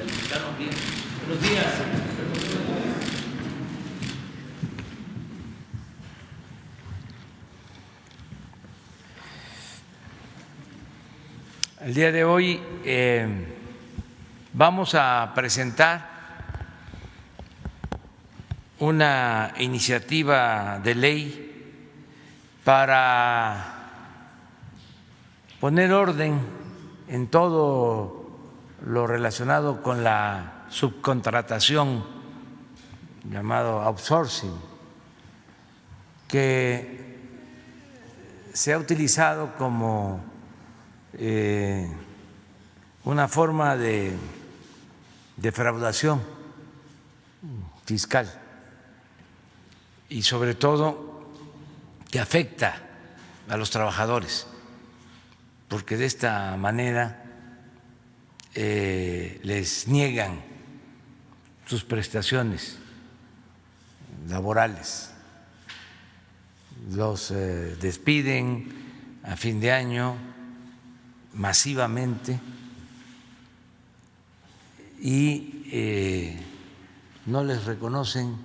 calificarnos bien. Buenos días. El día de hoy vamos a presentar una iniciativa de ley para poner orden en todo lo relacionado con la subcontratación, llamado outsourcing, que se ha utilizado como una forma de defraudación fiscal y sobre todo que afecta a los trabajadores, porque de esta manera les niegan sus prestaciones laborales, los despiden a fin de año masivamente y no les reconocen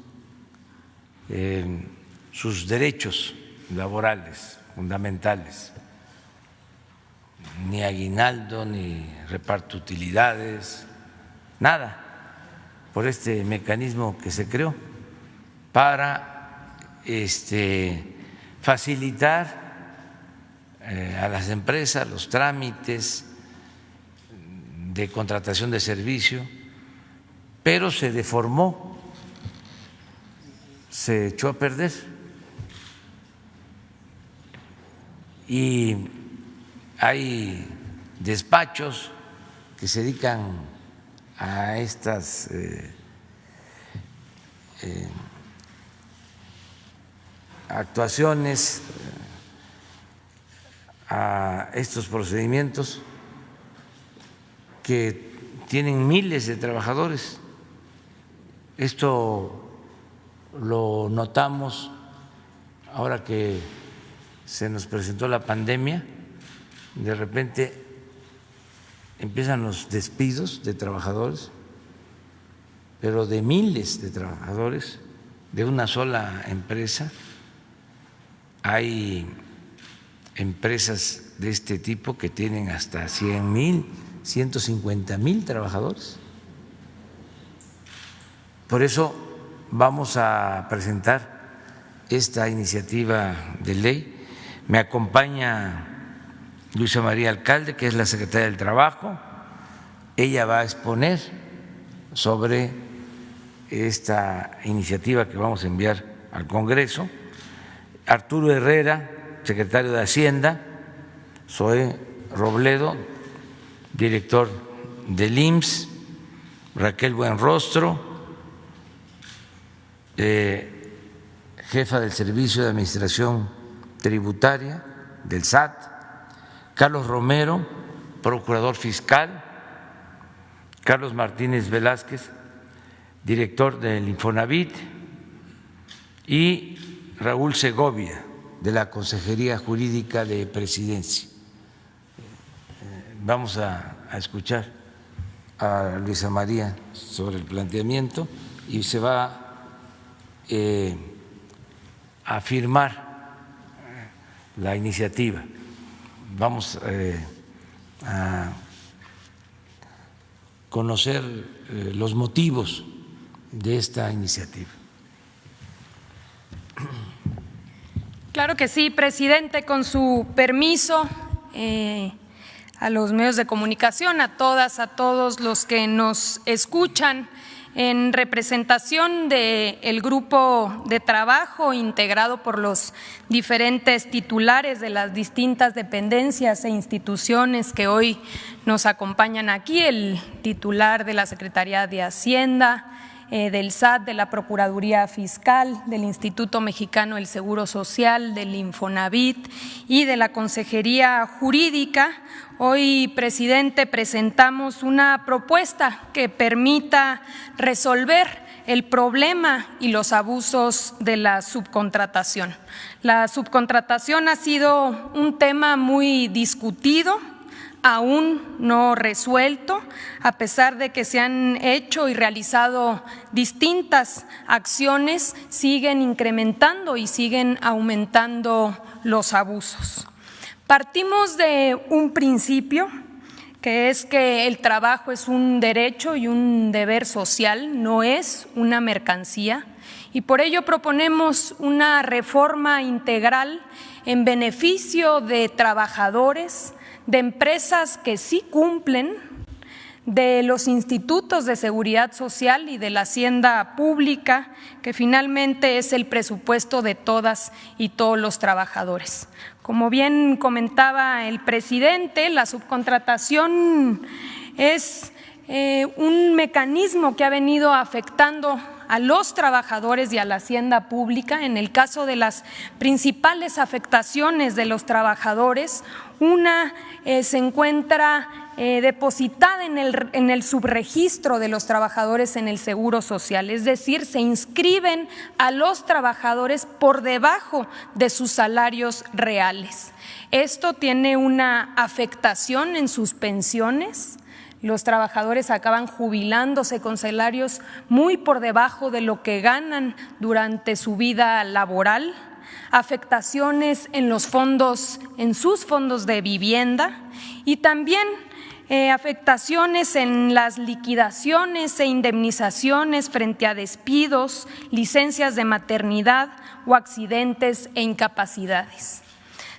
sus derechos laborales fundamentales, ni aguinaldo, ni reparto de utilidades, nada, por este mecanismo que se creó para facilitar a las empresas los trámites de contratación de servicio, pero se deformó, se echó a perder y hay despachos que se dedican a estas actuaciones, a estos procedimientos que tienen miles de trabajadores. Esto lo notamos ahora que se nos presentó la pandemia. De repente empiezan los despidos de trabajadores, pero de miles de trabajadores de una sola empresa. Hay empresas de este tipo que tienen hasta 100,000, 150,000 trabajadores. Por eso vamos a presentar esta iniciativa de ley. Me acompaña Luisa María Alcalde, que es la secretaria del Trabajo. Ella va a exponer sobre esta iniciativa que vamos a enviar al Congreso. Arturo Herrera, secretario de Hacienda. Zoé Robledo, director del IMSS. Raquel Buenrostro, jefa del Servicio de Administración Tributaria del SAT. Carlos Romero, procurador fiscal. Carlos Martínez Velázquez, director del Infonavit, y Raúl Segovia, de la Consejería Jurídica de Presidencia. Vamos a escuchar a Luisa María sobre el planteamiento y se va a firmar la iniciativa. Vamos a conocer los motivos de esta iniciativa. Claro que sí, presidente, con su permiso, a los medios de comunicación, a todas, a todos los que nos escuchan, en representación del grupo de trabajo integrado por los diferentes titulares de las distintas dependencias e instituciones que hoy nos acompañan aquí, el titular de la Secretaría de Hacienda, del SAT, de la Procuraduría Fiscal, del Instituto Mexicano del Seguro Social, del Infonavit y de la Consejería Jurídica. Hoy, presidente, presentamos una propuesta que permita resolver el problema y los abusos de la subcontratación. La subcontratación ha sido un tema muy discutido aún no resuelto, a pesar de que se han hecho y realizado distintas acciones, siguen incrementando y siguen aumentando los abusos. Partimos de un principio, que es que el trabajo es un derecho y un deber social, no es una mercancía, y por ello proponemos una reforma integral en beneficio de trabajadores, de empresas que sí cumplen, de los institutos de seguridad social y de la hacienda pública, que finalmente es el presupuesto de todas y todos los trabajadores. Como bien comentaba el presidente, la subcontratación es un mecanismo que ha venido afectando a los trabajadores y a la hacienda pública. En el caso de las principales afectaciones de los trabajadores, una se encuentra depositada en el subregistro de los trabajadores en el Seguro Social, es decir, se inscriben a los trabajadores por debajo de sus salarios reales. Esto tiene una afectación en sus pensiones. Los trabajadores acaban jubilándose con salarios muy por debajo de lo que ganan durante su vida laboral, afectaciones en los fondos, en sus fondos de vivienda y también afectaciones en las liquidaciones e indemnizaciones frente a despidos, licencias de maternidad o accidentes e incapacidades.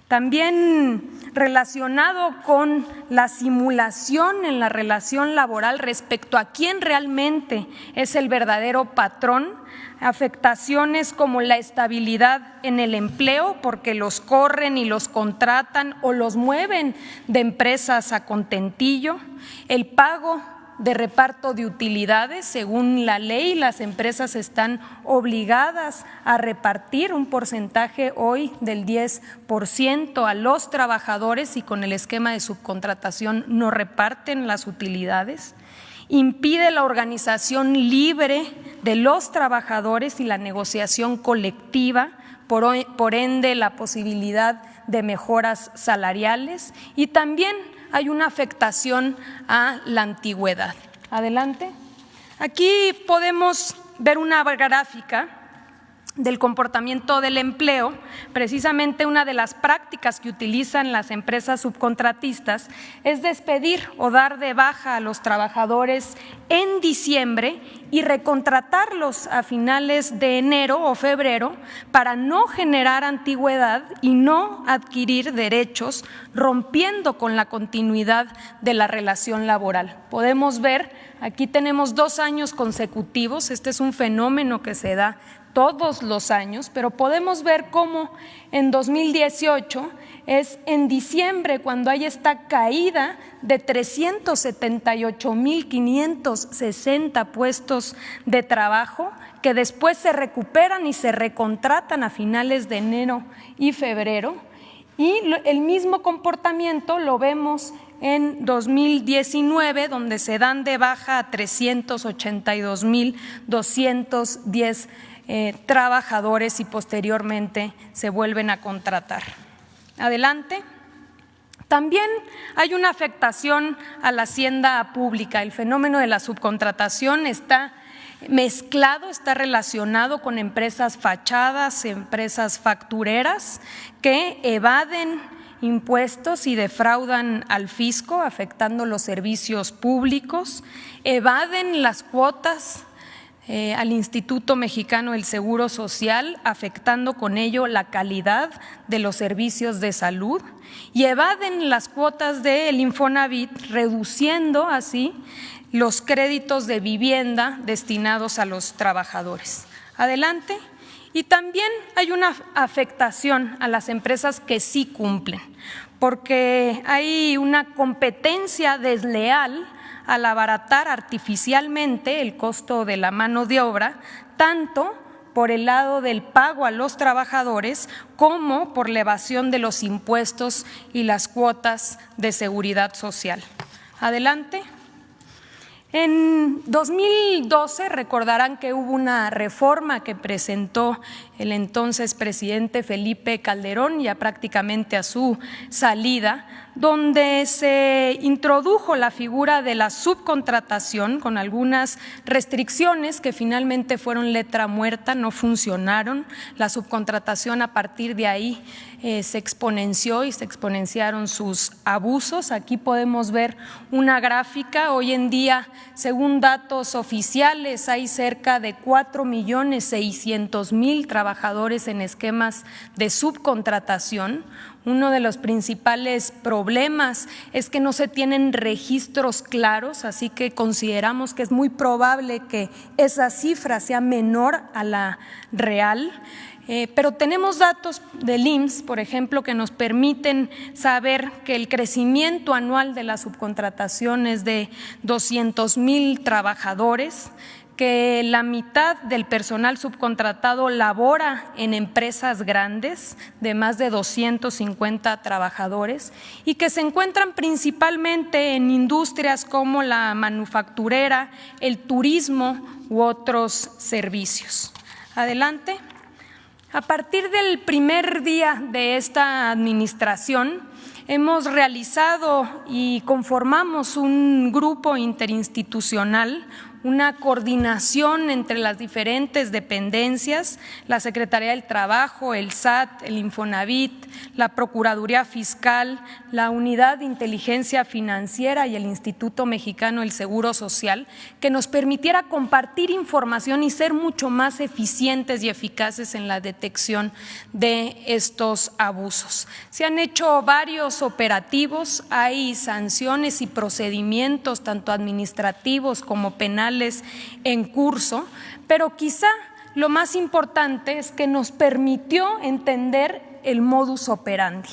También relacionado con la simulación en la relación laboral respecto a quién realmente es el verdadero patrón, afectaciones como la estabilidad en el empleo, porque los corren y los contratan o los mueven de empresas a contentillo, el pago de reparto de utilidades. Según la ley, las empresas están obligadas a repartir un porcentaje hoy del 10% a los trabajadores y con el esquema de subcontratación no reparten las utilidades. Impide la organización libre de los trabajadores y la negociación colectiva, por ende la posibilidad de mejoras salariales, y también hay una afectación a la antigüedad. Adelante. Aquí podemos ver una gráfica del comportamiento del empleo. Precisamente una de las prácticas que utilizan las empresas subcontratistas es despedir o dar de baja a los trabajadores en diciembre y recontratarlos a finales de enero o febrero para no generar antigüedad y no adquirir derechos, rompiendo con la continuidad de la relación laboral. Podemos ver, aquí tenemos 2 años consecutivos, este es un fenómeno que se da todos los años, pero podemos ver cómo en 2018 es en diciembre cuando hay esta caída de 378,560 puestos de trabajo que después se recuperan y se recontratan a finales de enero y febrero, y el mismo comportamiento lo vemos en 2019, donde se dan de baja a 382,210 trabajadores y posteriormente se vuelven a contratar. Adelante. También hay una afectación a la hacienda pública. El fenómeno de la subcontratación está mezclado, está relacionado con empresas fachadas, empresas factureras que evaden impuestos y defraudan al fisco, afectando los servicios públicos, evaden las cuotas al Instituto Mexicano del Seguro Social, afectando con ello la calidad de los servicios de salud, y evaden las cuotas del Infonavit, reduciendo así los créditos de vivienda destinados a los trabajadores. Adelante. Y también hay una afectación a las empresas que sí cumplen, porque hay una competencia desleal al abaratar artificialmente el costo de la mano de obra, tanto por el lado del pago a los trabajadores como por la evasión de los impuestos y las cuotas de seguridad social. Adelante. En 2012 recordarán que hubo una reforma que presentó el entonces presidente Felipe Calderón, ya prácticamente a su salida, donde se introdujo la figura de la subcontratación con algunas restricciones que finalmente fueron letra muerta, no funcionaron. La subcontratación a partir de ahí se exponenció y se exponenciaron sus abusos. Aquí podemos ver una gráfica. Hoy en día, según datos oficiales, hay cerca de 4.600.000 trabajadores en esquemas de subcontratación. Uno de los principales problemas es que no se tienen registros claros, así que consideramos que es muy probable que esa cifra sea menor a la real. Pero tenemos datos del IMSS, por ejemplo, que nos permiten saber que el crecimiento anual de la subcontratación es de 200.000 trabajadores, que la mitad del personal subcontratado labora en empresas grandes de más de 250 trabajadores y que se encuentran principalmente en industrias como la manufacturera, el turismo u otros servicios. Adelante. A partir del primer día de esta administración, hemos realizado y conformamos un grupo interinstitucional, una coordinación entre las diferentes dependencias, la Secretaría del Trabajo, el SAT, el Infonavit, la Procuraduría Fiscal, la Unidad de Inteligencia Financiera y el Instituto Mexicano del Seguro Social, que nos permitiera compartir información y ser mucho más eficientes y eficaces en la detección de estos abusos. Se han hecho varios operativos, hay sanciones y procedimientos tanto administrativos como penales en curso, pero quizá lo más importante es que nos permitió entender el modus operandi.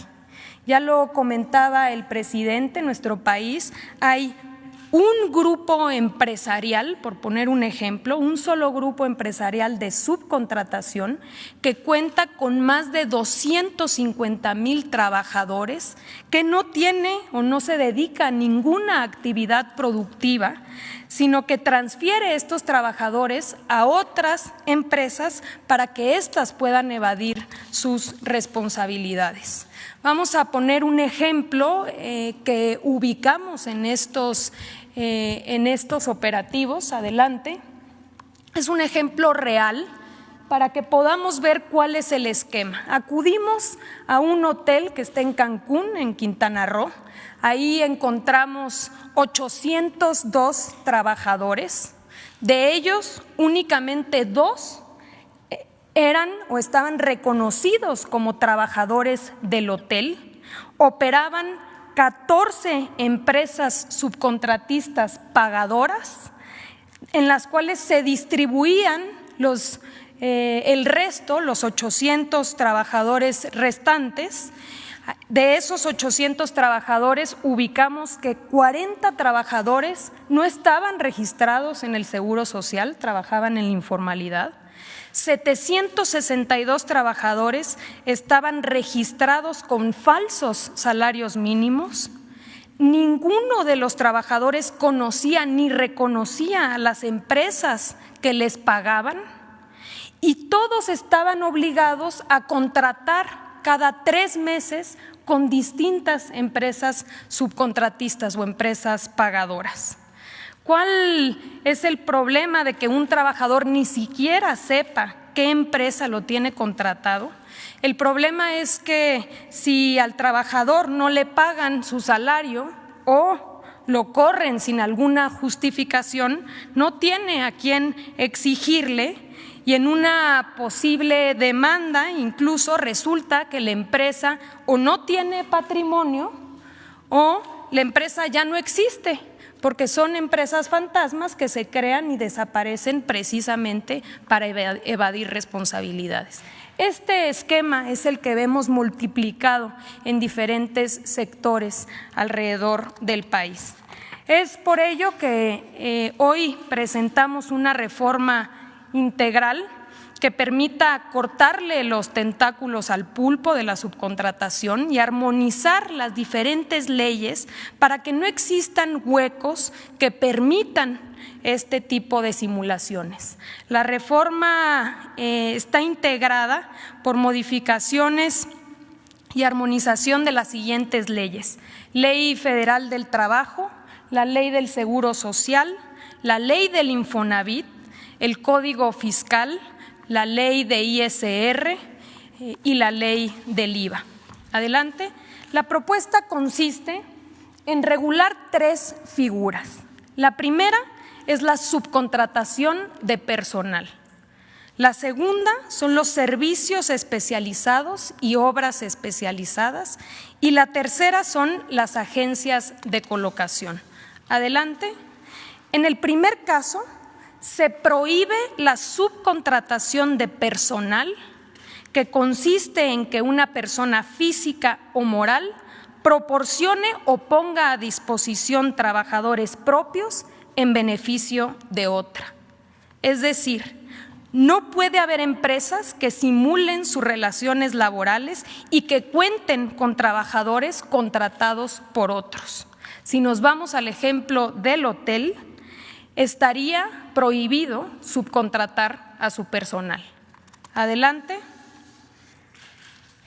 Ya lo comentaba el presidente, en nuestro país hay un grupo empresarial, por poner un ejemplo, un solo grupo empresarial de subcontratación que cuenta con más de 250,000 trabajadores, que no tiene o no se dedica a ninguna actividad productiva, sino que transfiere estos trabajadores a otras empresas para que éstas puedan evadir sus responsabilidades. Vamos a poner un ejemplo que ubicamos en estos operativos. Adelante. Es un ejemplo real para que podamos ver cuál es el esquema. Acudimos a un hotel que está en Cancún, en Quintana Roo. Ahí encontramos 802 trabajadores. De ellos, únicamente 2 eran o estaban reconocidos como trabajadores del hotel. Operaban 14 empresas subcontratistas pagadoras, en las cuales se distribuían el resto, los 800 trabajadores restantes. De esos 800 trabajadores, ubicamos que 40 trabajadores no estaban registrados en el Seguro Social, trabajaban en la informalidad. 762 trabajadores estaban registrados con falsos salarios mínimos. Ninguno de los trabajadores conocía ni reconocía a las empresas que les pagaban y todos estaban obligados a contratar cada 3 meses con distintas empresas subcontratistas o empresas pagadoras. ¿Cuál es el problema de que un trabajador ni siquiera sepa qué empresa lo tiene contratado? El problema es que si al trabajador no le pagan su salario o lo corren sin alguna justificación, no tiene a quién exigirle y en una posible demanda incluso resulta que la empresa o no tiene patrimonio o la empresa ya no existe, porque son empresas fantasmas que se crean y desaparecen precisamente para evadir responsabilidades. Este esquema es el que vemos multiplicado en diferentes sectores alrededor del país. Es por ello que hoy presentamos una reforma integral que permita cortarle los tentáculos al pulpo de la subcontratación y armonizar las diferentes leyes para que no existan huecos que permitan este tipo de simulaciones. La reforma está integrada por modificaciones y armonización de las siguientes leyes: Ley Federal del Trabajo, la Ley del Seguro Social, la Ley del Infonavit, el Código Fiscal, la Ley de ISR y la Ley del IVA. Adelante. La propuesta consiste en regular 3 figuras. La primera es la subcontratación de personal. La segunda son los servicios especializados y obras especializadas. Y la tercera son las agencias de colocación. Adelante. En el primer caso, se prohíbe la subcontratación de personal, que consiste en que una persona física o moral proporcione o ponga a disposición trabajadores propios en beneficio de otra. Es decir, no puede haber empresas que simulen sus relaciones laborales y que cuenten con trabajadores contratados por otros. Si nos vamos al ejemplo del hotel, estaría prohibido subcontratar a su personal. Adelante.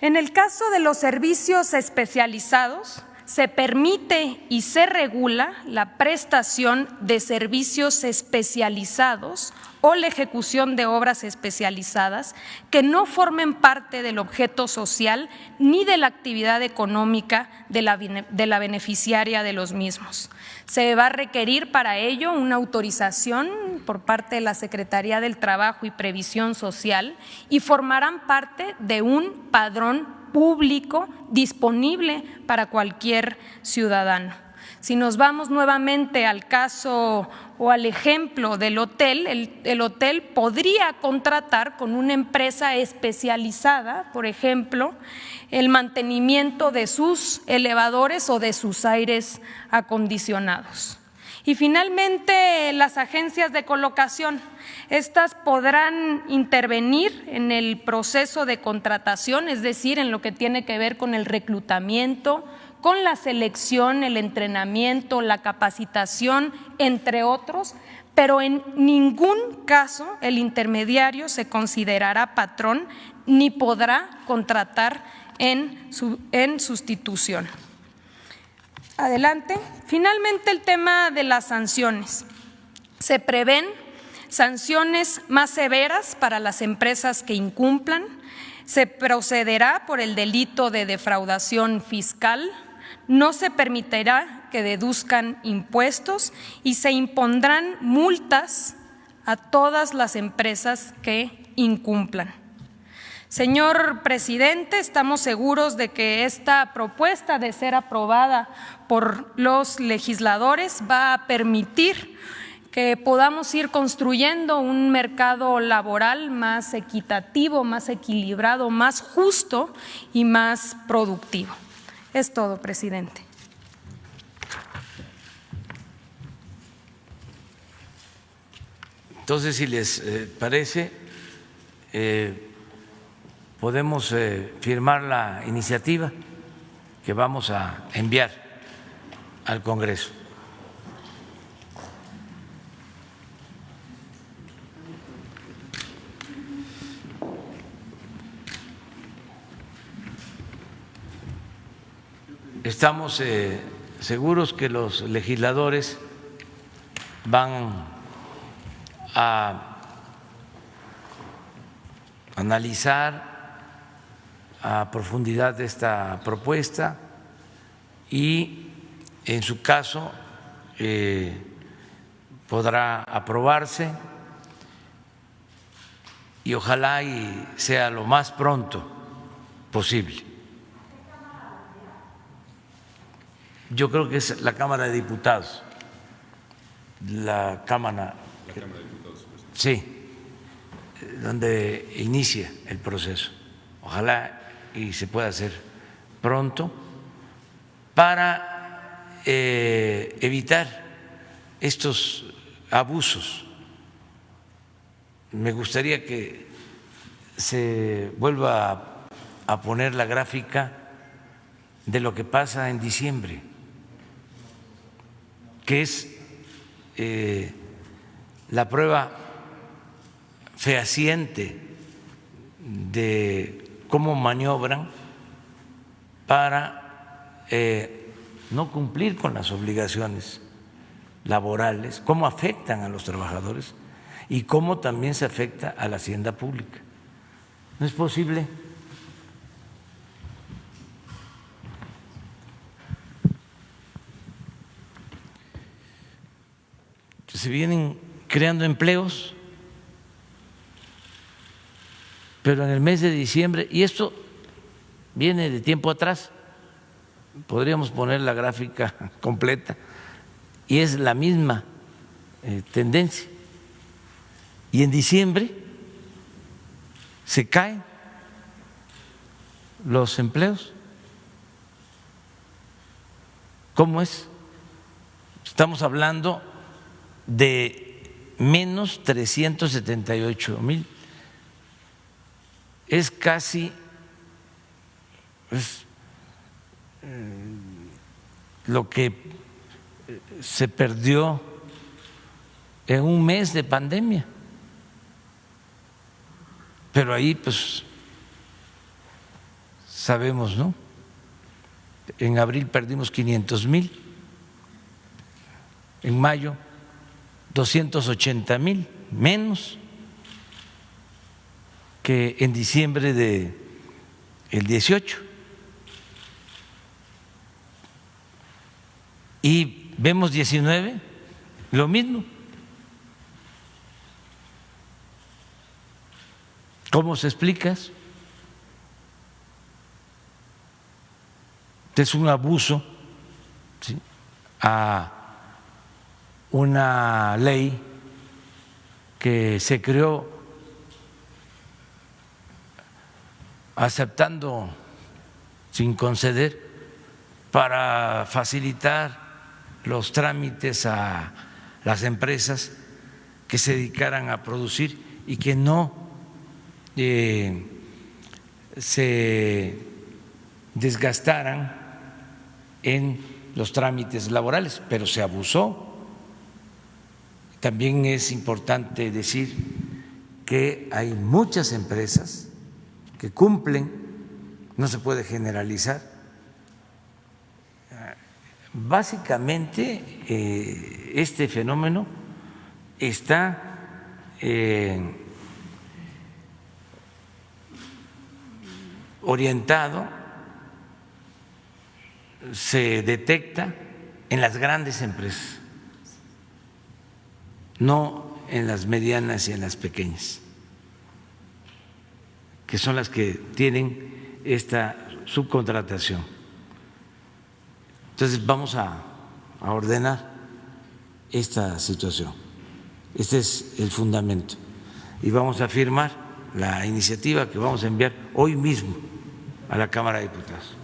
En el caso de los servicios especializados, se permite y se regula la prestación de servicios especializados o la ejecución de obras especializadas que no formen parte del objeto social ni de la actividad económica de la beneficiaria de los mismos. Se va a requerir para ello una autorización por parte de la Secretaría del Trabajo y Previsión Social y formarán parte de un padrón público disponible para cualquier ciudadano. Si nos vamos nuevamente al caso o al ejemplo del hotel, el hotel podría contratar con una empresa especializada, por ejemplo, el mantenimiento de sus elevadores o de sus aires acondicionados. Y finalmente, las agencias de colocación. Estas podrán intervenir en el proceso de contratación, es decir, en lo que tiene que ver con el reclutamiento, con la selección, el entrenamiento, la capacitación, entre otros, pero en ningún caso el intermediario se considerará patrón ni podrá contratar en sustitución. Adelante. Finalmente, el tema de las sanciones. Se prevén sanciones más severas para las empresas que incumplan. Se procederá por el delito de defraudación fiscal. No se permitirá que deduzcan impuestos y se impondrán multas a todas las empresas que incumplan. Señor presidente, estamos seguros de que esta propuesta, de ser aprobada por los legisladores, va a permitir que podamos ir construyendo un mercado laboral más equitativo, más equilibrado, más justo y más productivo. Es todo, presidente. Entonces, si les parece, podemos firmar la iniciativa que vamos a enviar al Congreso. Estamos seguros que los legisladores van a analizar a profundidad esta propuesta y, en su caso, podrá aprobarse y ojalá y sea lo más pronto posible. Yo creo que es la Cámara de Diputados. La Cámara de Diputados. Sí, donde inicia el proceso. Ojalá y se pueda hacer pronto para evitar estos abusos. Me gustaría que se vuelva a poner la gráfica de lo que pasa en diciembre, que es la prueba fehaciente de cómo maniobran para no cumplir con las obligaciones laborales, cómo afectan a los trabajadores y cómo también se afecta a la hacienda pública. No es posible que se vienen creando empleos, pero en el mes de diciembre, y esto viene de tiempo atrás, podríamos poner la gráfica completa, y es la misma tendencia. Y en diciembre se caen los empleos. ¿Cómo es? Estamos hablando de menos 378,000. Es casi lo que se perdió en un mes de pandemia. Pero ahí pues sabemos, ¿no? En abril perdimos 500,000, en mayo 280,000 menos que en diciembre del 18. Y vemos 19, lo mismo. ¿Cómo se explica eso? Es un abuso, ¿sí?, a una ley que se creó aceptando sin conceder para facilitar los trámites a las empresas que se dedicaran a producir y que no se desgastaran en los trámites laborales, pero se abusó. También es importante decir que hay muchas empresas que cumplen, no se puede generalizar. Básicamente, este fenómeno está orientado, se detecta en las grandes empresas, no en las medianas y en las pequeñas, que son las que tienen esta subcontratación. Entonces vamos a ordenar esta situación. Este es el fundamento. Y vamos a firmar la iniciativa que vamos a enviar hoy mismo a la Cámara de Diputados.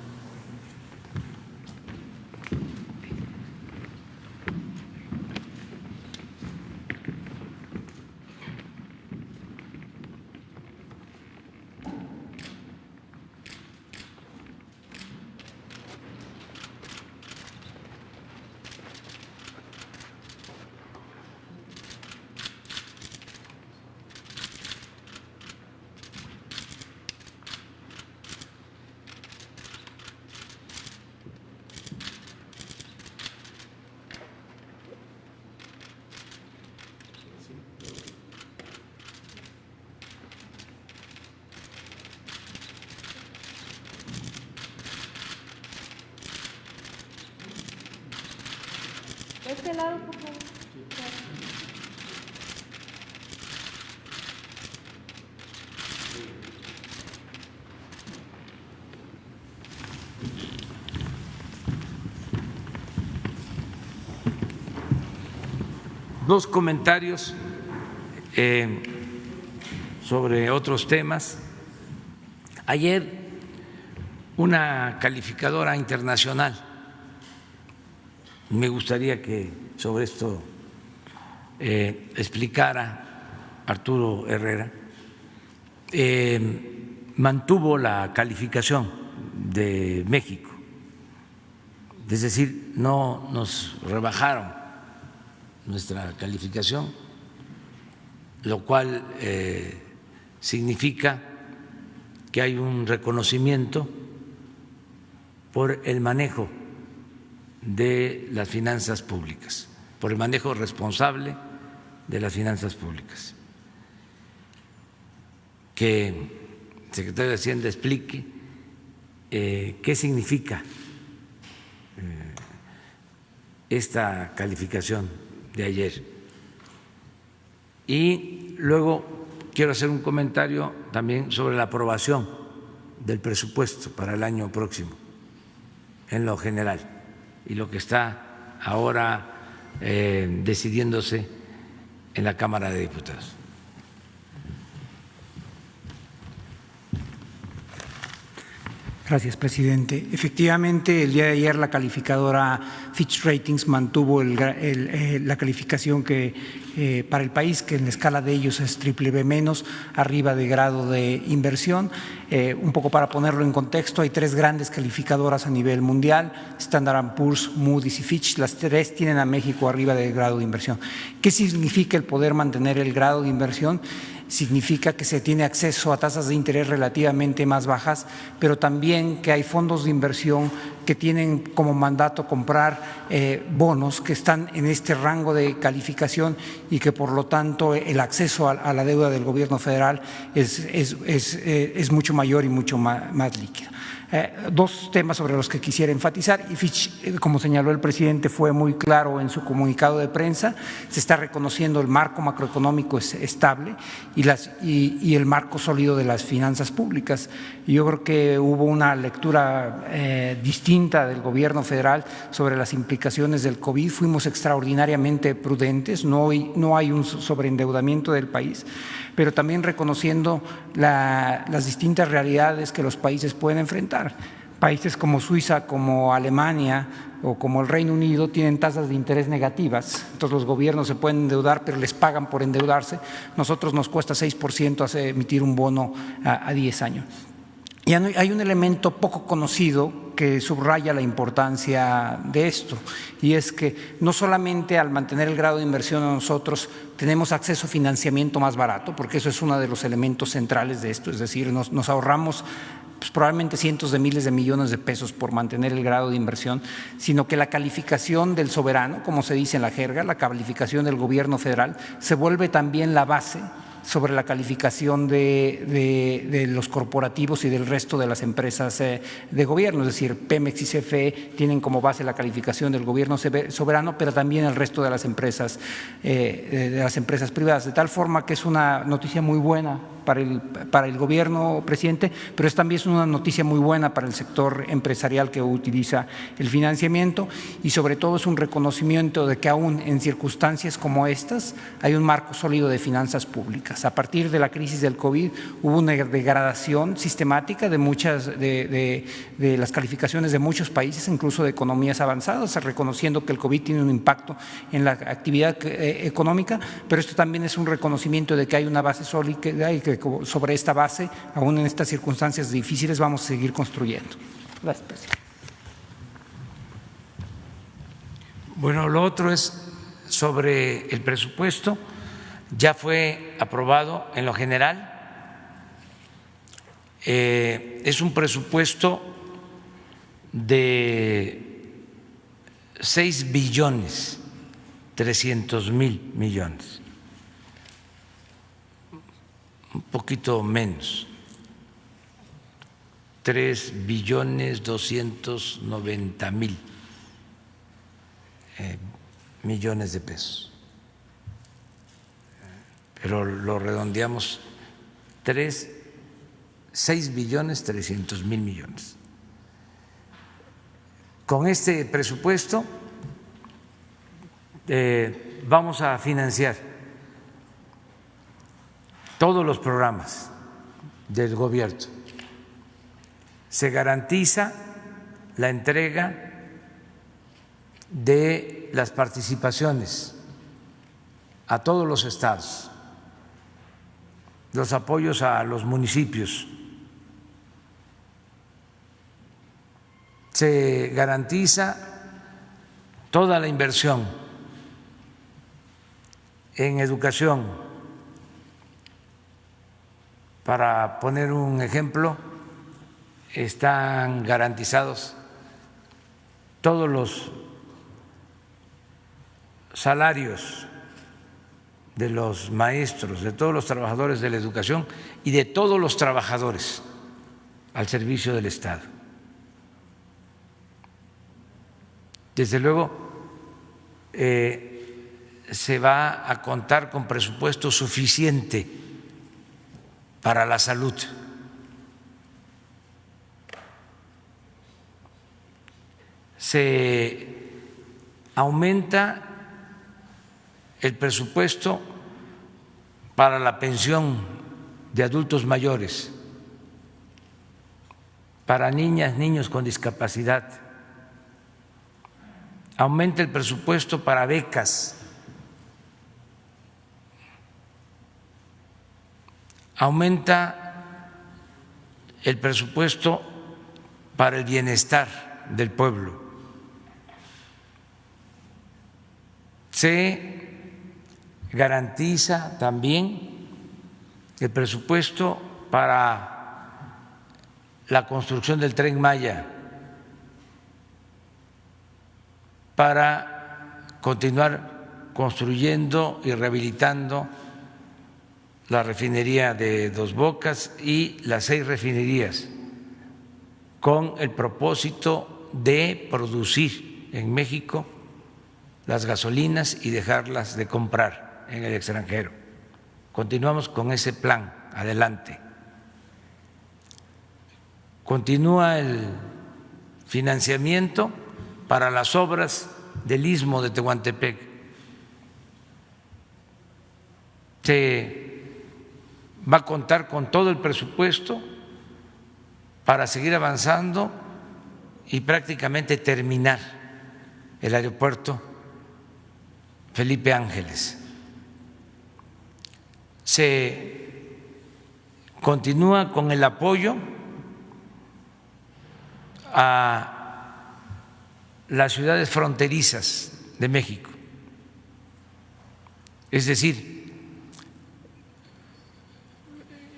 Este lado, por favor. Dos comentarios sobre otros temas. Ayer una calificadora internacional, me gustaría que sobre esto explicara Arturo Herrera, mantuvo la calificación de México, es decir, no nos rebajaron nuestra calificación, lo cual significa que hay un reconocimiento por el manejo de las finanzas públicas, por el manejo responsable de las finanzas públicas. Que el secretario de Hacienda explique qué significa esta calificación de ayer. Y luego quiero hacer un comentario también sobre la aprobación del presupuesto para el año próximo, en lo general, y lo que está ahora decidiéndose en la Cámara de Diputados. Gracias, presidente. Efectivamente, el día de ayer la calificadora Fitch Ratings mantuvo la calificación que para el país, que en la escala de ellos es BBB-, arriba de grado de inversión. Un poco para ponerlo en contexto, hay tres grandes calificadoras a nivel mundial, Standard & Poor's, Moody's y Fitch. Las tres tienen a México arriba del grado de inversión. ¿Qué significa el poder mantener el grado de inversión? Significa que se tiene acceso a tasas de interés relativamente más bajas, pero también que hay fondos de inversión que tienen como mandato comprar bonos que están en este rango de calificación y que por lo tanto el acceso a la deuda del gobierno federal es mucho mayor y mucho más líquido. Dos temas sobre los que quisiera enfatizar, y Fitch, como señaló el presidente, fue muy claro en su comunicado de prensa. Se está reconociendo el marco macroeconómico es estable y el marco sólido de las finanzas públicas. Y yo creo que hubo una lectura distinta del gobierno federal sobre las implicaciones del COVID. Fuimos extraordinariamente prudentes, no hay un sobreendeudamiento del país, pero también reconociendo las distintas realidades que los países pueden enfrentar. Países como Suiza, como Alemania o como el Reino Unido tienen tasas de interés negativas, entonces los gobiernos se pueden endeudar, pero les pagan por endeudarse. Nosotros nos cuesta 6% emitir un bono a 10 años. Y hay un elemento poco conocido que subraya la importancia de esto, y es que no solamente al mantener el grado de inversión nosotros tenemos acceso a financiamiento más barato, porque eso es uno de los elementos centrales de esto, es decir, nos ahorramos probablemente cientos de miles de millones de pesos por mantener el grado de inversión, sino que la calificación del soberano, como se dice en la jerga, la calificación del gobierno federal, se vuelve también la base sobre la calificación de los corporativos y del resto de las empresas de gobierno, es decir, Pemex y CFE tienen como base la calificación del gobierno soberano, pero también el resto de las empresas privadas, de tal forma que es una noticia muy buena para el gobierno, presidente, pero también es una noticia muy buena para el sector empresarial que utiliza el financiamiento, y sobre todo es un reconocimiento de que aún en circunstancias como estas hay un marco sólido de finanzas públicas. A partir de la crisis del COVID hubo una degradación sistemática de muchas de las calificaciones de muchos países, incluso de economías avanzadas, reconociendo que el COVID tiene un impacto en la actividad económica, pero esto también es un reconocimiento de que hay una base sólida y que sobre esta base, aún en estas circunstancias difíciles, vamos a seguir construyendo. Gracias, presidente. Bueno, lo otro es sobre el presupuesto. Ya fue aprobado en lo general. Es un presupuesto de 6.300.000.000.000, un poquito menos, 3.290.000.000.000 de pesos, pero lo redondeamos 6.300.000.000.000. Con este presupuesto vamos a financiar todos los programas del gobierno. Se garantiza la entrega de las participaciones a todos los estados los apoyos a los municipios. Se garantiza toda la inversión en educación. Para poner un ejemplo, están garantizados todos los salarios de los maestros, de todos los trabajadores de la educación y de todos los trabajadores al servicio del Estado. Desde luego, se va a contar con presupuesto suficiente para la salud. Se aumenta el presupuesto para la pensión de adultos mayores, para niñas, niños con discapacidad. Aumenta el presupuesto para becas. Aumenta el presupuesto para el bienestar del pueblo. Se garantiza también el presupuesto para la construcción del Tren Maya, para continuar construyendo y rehabilitando la refinería de Dos Bocas y las 6 refinerías, con el propósito de producir en México las gasolinas y dejarlas de comprar en el extranjero. Continuamos con ese plan, adelante. Continúa el financiamiento para las obras del Istmo de Tehuantepec. Se va a contar con todo el presupuesto para seguir avanzando y prácticamente terminar el aeropuerto Felipe Ángeles. Se continúa con el apoyo a las ciudades fronterizas de México. Es decir,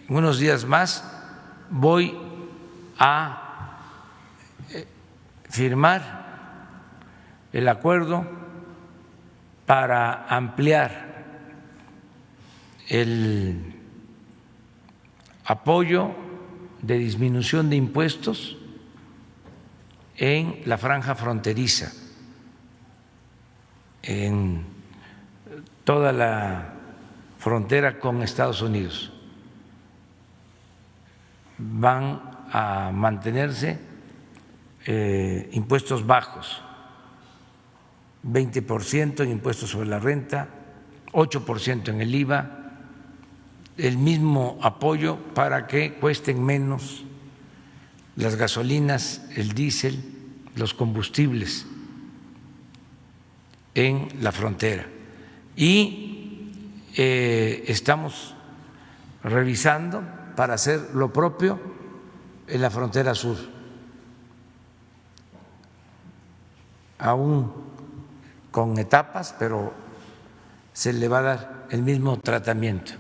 en unos días más voy a firmar el acuerdo para ampliar el apoyo de disminución de impuestos en la franja fronteriza, en toda la frontera con Estados Unidos. Van a mantenerse impuestos bajos, 20% en impuestos sobre la renta, 8% en el IVA, el mismo apoyo para que cuesten menos las gasolinas, el diésel, los combustibles en la frontera. Y estamos revisando para hacer lo propio en la frontera sur. Aún con etapas, pero se le va a dar el mismo tratamiento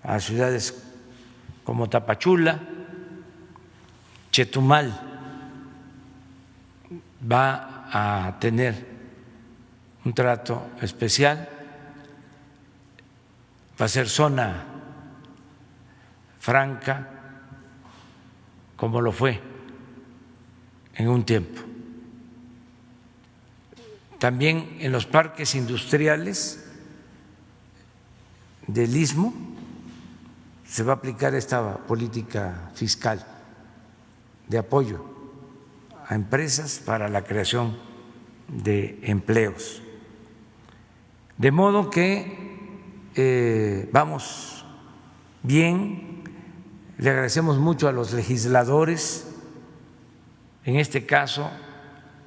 a ciudades como Tapachula, Chetumal va a tener un trato especial, va a ser zona franca, como lo fue en un tiempo. También en los parques industriales del Istmo se va a aplicar esta política fiscal de apoyo a empresas para la creación de empleos. De modo que vamos bien, le agradecemos mucho a los legisladores, en este caso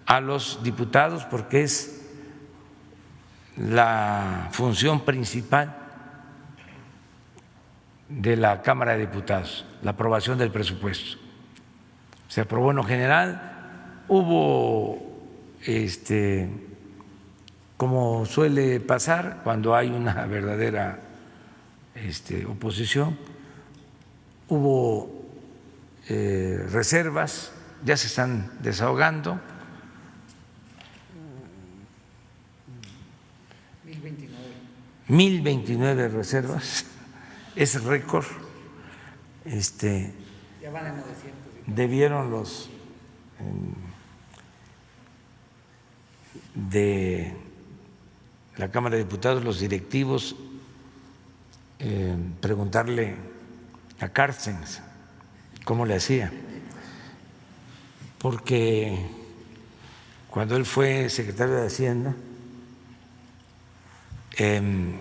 a los diputados, porque es la función principal de la Cámara de Diputados, la aprobación del presupuesto. Se aprobó en lo general, hubo como suele pasar cuando hay una verdadera oposición, hubo reservas, ya se están desahogando. 1029 reservas, es récord. Ya van a 900. Debieron los de la Cámara de Diputados, los directivos, preguntarle a Cárcens cómo le hacía, porque cuando él fue secretario de Hacienda, en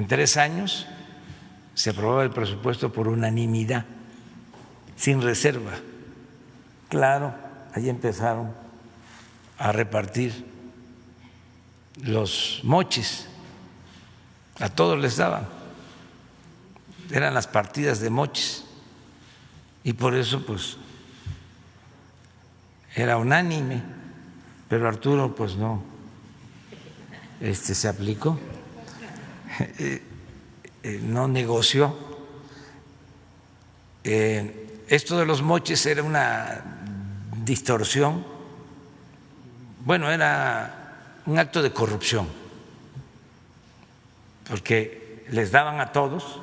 3 años se aprobaba el presupuesto por unanimidad, sin reserva. Claro, ahí empezaron a repartir los moches, a todos les daban, eran las partidas de moches, y por eso pues era unánime, pero Arturo pues no se aplicó, no negoció. Esto de los moches era una distorsión, bueno, era un acto de corrupción, porque les daban a todos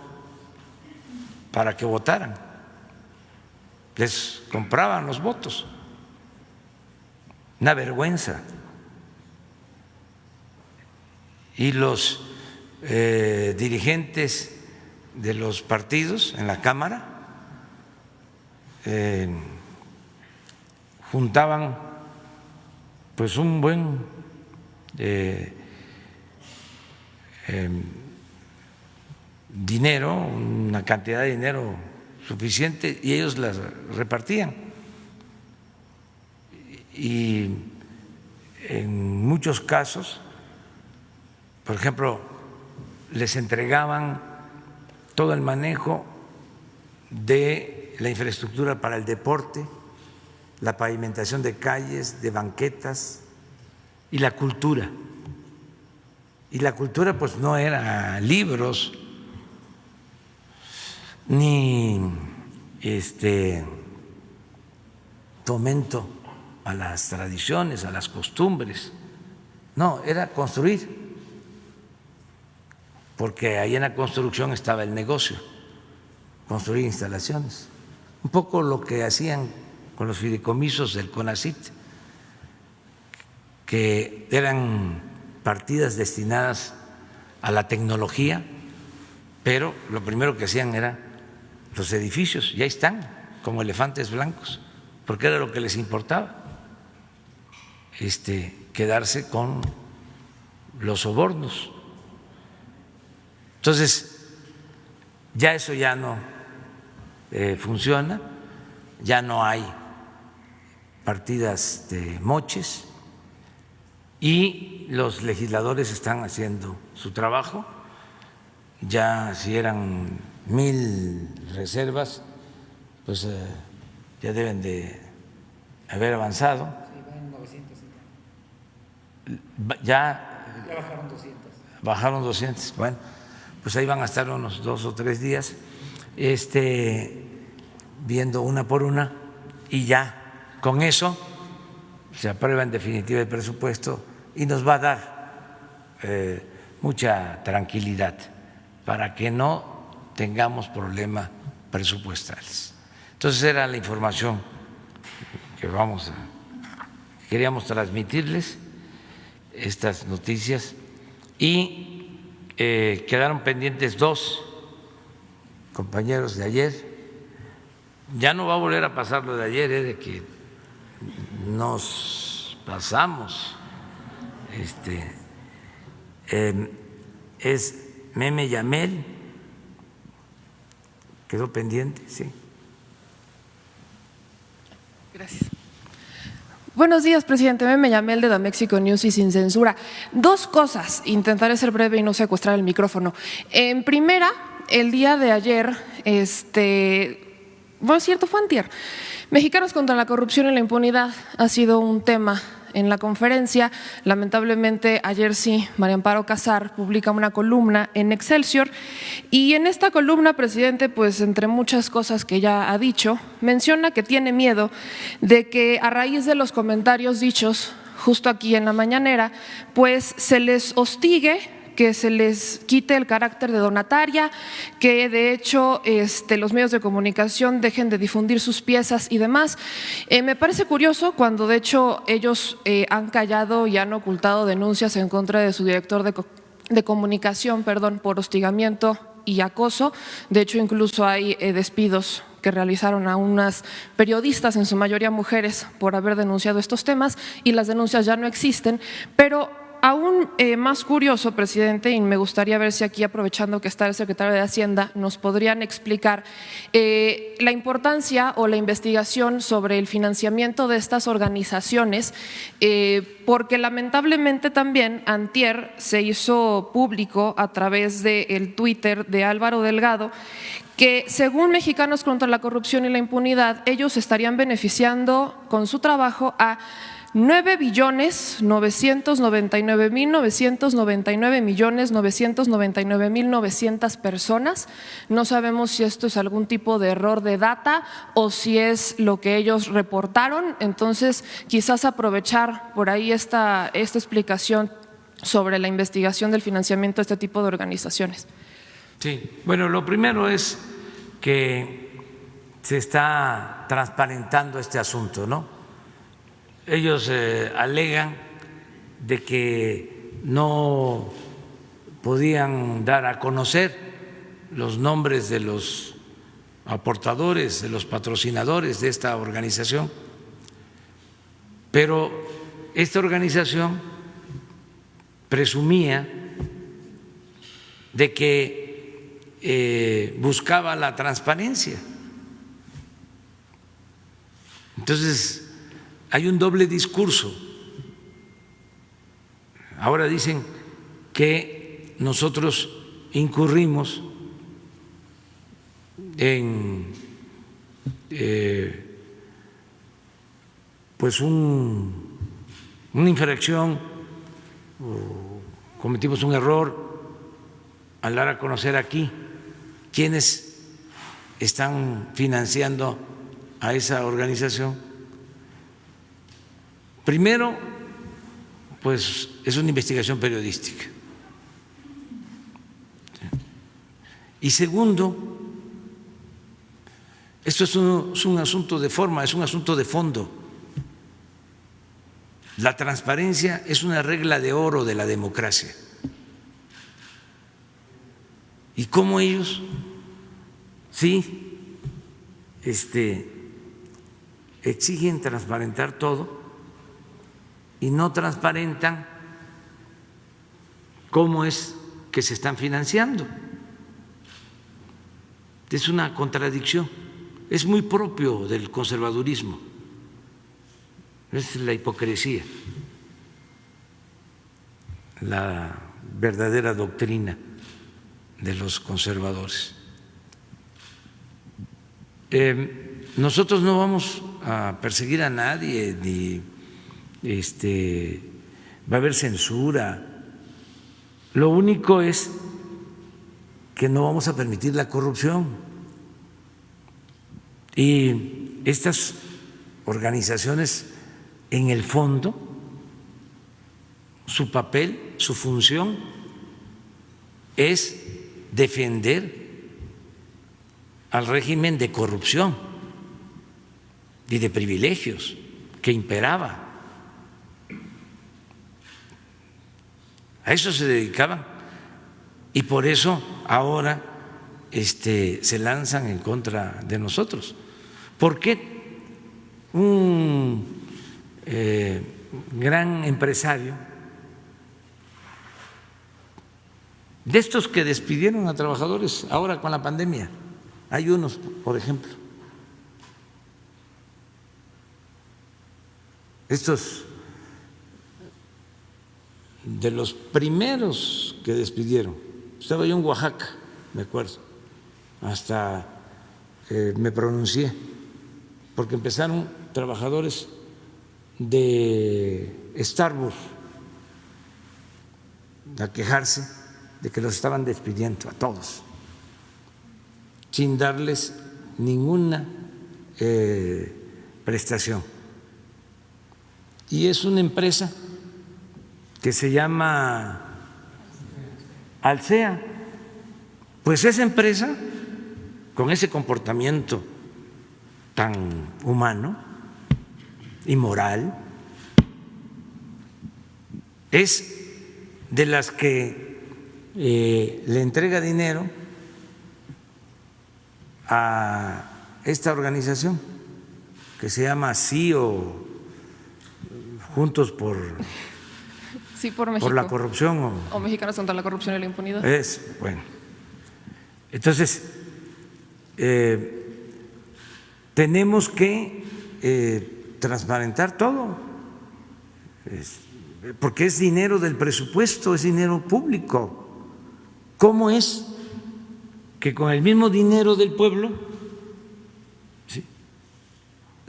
para que votaran, les compraban los votos, una vergüenza. Y los dirigentes de los partidos en la Cámara juntaban pues un buen dinero, una cantidad de dinero suficiente, y ellos las repartían. Y en muchos casos, por ejemplo, les entregaban todo el manejo de la infraestructura para el deporte, la pavimentación de calles, de banquetas y la cultura. Y la cultura pues no era libros ni fomento a las tradiciones, a las costumbres, no, era construir, porque ahí en la construcción estaba el negocio, construir instalaciones, un poco lo que hacían con los fideicomisos del CONACYT, que eran partidas destinadas a la tecnología, pero lo primero que hacían era los edificios, y ahí están como elefantes blancos, porque era lo que les importaba, quedarse con los sobornos. Entonces, ya eso ya no funciona, ya no hay partidas de moches, y los legisladores están haciendo su trabajo. Ya si eran 1000 reservas, pues ya deben de haber avanzado. Ya bajaron 200. Bajaron 200, bueno, pues ahí van a estar unos 2 o 3 días viendo una por una, y ya con eso se aprueba en definitiva el presupuesto y nos va a dar mucha tranquilidad para que no tengamos problemas presupuestales. Entonces era la información que queríamos transmitirles, estas noticias, y quedaron pendientes 2 compañeros de ayer. Ya no va a volver a pasar lo de ayer, de que nos pasamos. Es Meme Yamel, quedó pendiente, sí. Gracias. Buenos días, presidente. Meme Yamel de Damexico News y Sin Censura. 2 cosas, intentaré ser breve y no secuestrar el micrófono. En primera, el día de ayer, bueno, es cierto, fue antier, Mexicanos contra la corrupción y la impunidad ha sido un tema en la conferencia. Lamentablemente, ayer sí, María Amparo Casar publica una columna en Excelsior y en esta columna, presidente, pues entre muchas cosas que ya ha dicho, menciona que tiene miedo de que a raíz de los comentarios dichos justo aquí en la mañanera, pues se les hostigue, que se les quite el carácter de donataria, que de hecho los medios de comunicación dejen de difundir sus piezas y demás. Me parece curioso cuando de hecho ellos han callado y han ocultado denuncias en contra de su director de comunicación, por hostigamiento y acoso. De hecho, incluso hay despidos que realizaron a unas periodistas, en su mayoría mujeres, por haber denunciado estos temas, y las denuncias ya no existen. Pero aún más curioso, presidente, y me gustaría ver si aquí, aprovechando que está el secretario de Hacienda, nos podrían explicar la importancia o la investigación sobre el financiamiento de estas organizaciones, porque lamentablemente también antier se hizo público a través del Twitter de Álvaro Delgado que según Mexicanos contra la corrupción y la impunidad, ellos estarían beneficiando con su trabajo a 9.999.999.999.900 personas. No sabemos si esto es algún tipo de error de data o si es lo que ellos reportaron. Entonces, quizás aprovechar por ahí esta explicación sobre la investigación del financiamiento de este tipo de organizaciones. Sí, bueno, lo primero es que se está transparentando este asunto, ¿no? Ellos alegan de que no podían dar a conocer los nombres de los aportadores, de los patrocinadores de esta organización, pero esta organización presumía de que buscaba la transparencia. Entonces, hay un doble discurso. Ahora dicen que nosotros incurrimos en pues una infracción, o cometimos un error al dar a conocer aquí quiénes están financiando a esa organización. Primero, pues es una investigación periodística. Y segundo, esto es un asunto de forma, es un asunto de fondo. La transparencia es una regla de oro de la democracia. Y cómo ellos sí exigen transparentar todo y no transparentan cómo es que se están financiando. Es una contradicción, es muy propio del conservadurismo, es la hipocresía, la verdadera doctrina de los conservadores. Nosotros no vamos a perseguir a nadie, ni va a haber censura. Lo único es que no vamos a permitir la corrupción. Y estas organizaciones, en el fondo, su papel, su función es defender al régimen de corrupción y de privilegios que imperaba. A eso se dedicaban y por eso ahora se lanzan en contra de nosotros. ¿Por qué un gran empresario de estos que despidieron a trabajadores ahora con la pandemia? Hay unos, por ejemplo, estos de los primeros que despidieron. Estaba yo en Oaxaca, me acuerdo, hasta me pronuncié, porque empezaron trabajadores de Starbucks a quejarse de que los estaban despidiendo a todos, sin darles ninguna prestación. Y es una empresa que se llama Alsea. Pues esa empresa, con ese comportamiento tan humano y moral, es de las que le entrega dinero a esta organización que se llama Sí o Juntos por México. Por la corrupción o Mexicanos contra la corrupción y la impunidad. Es bueno. Entonces tenemos que transparentar todo, porque es dinero del presupuesto, es dinero público. ¿Cómo es que con el mismo dinero del pueblo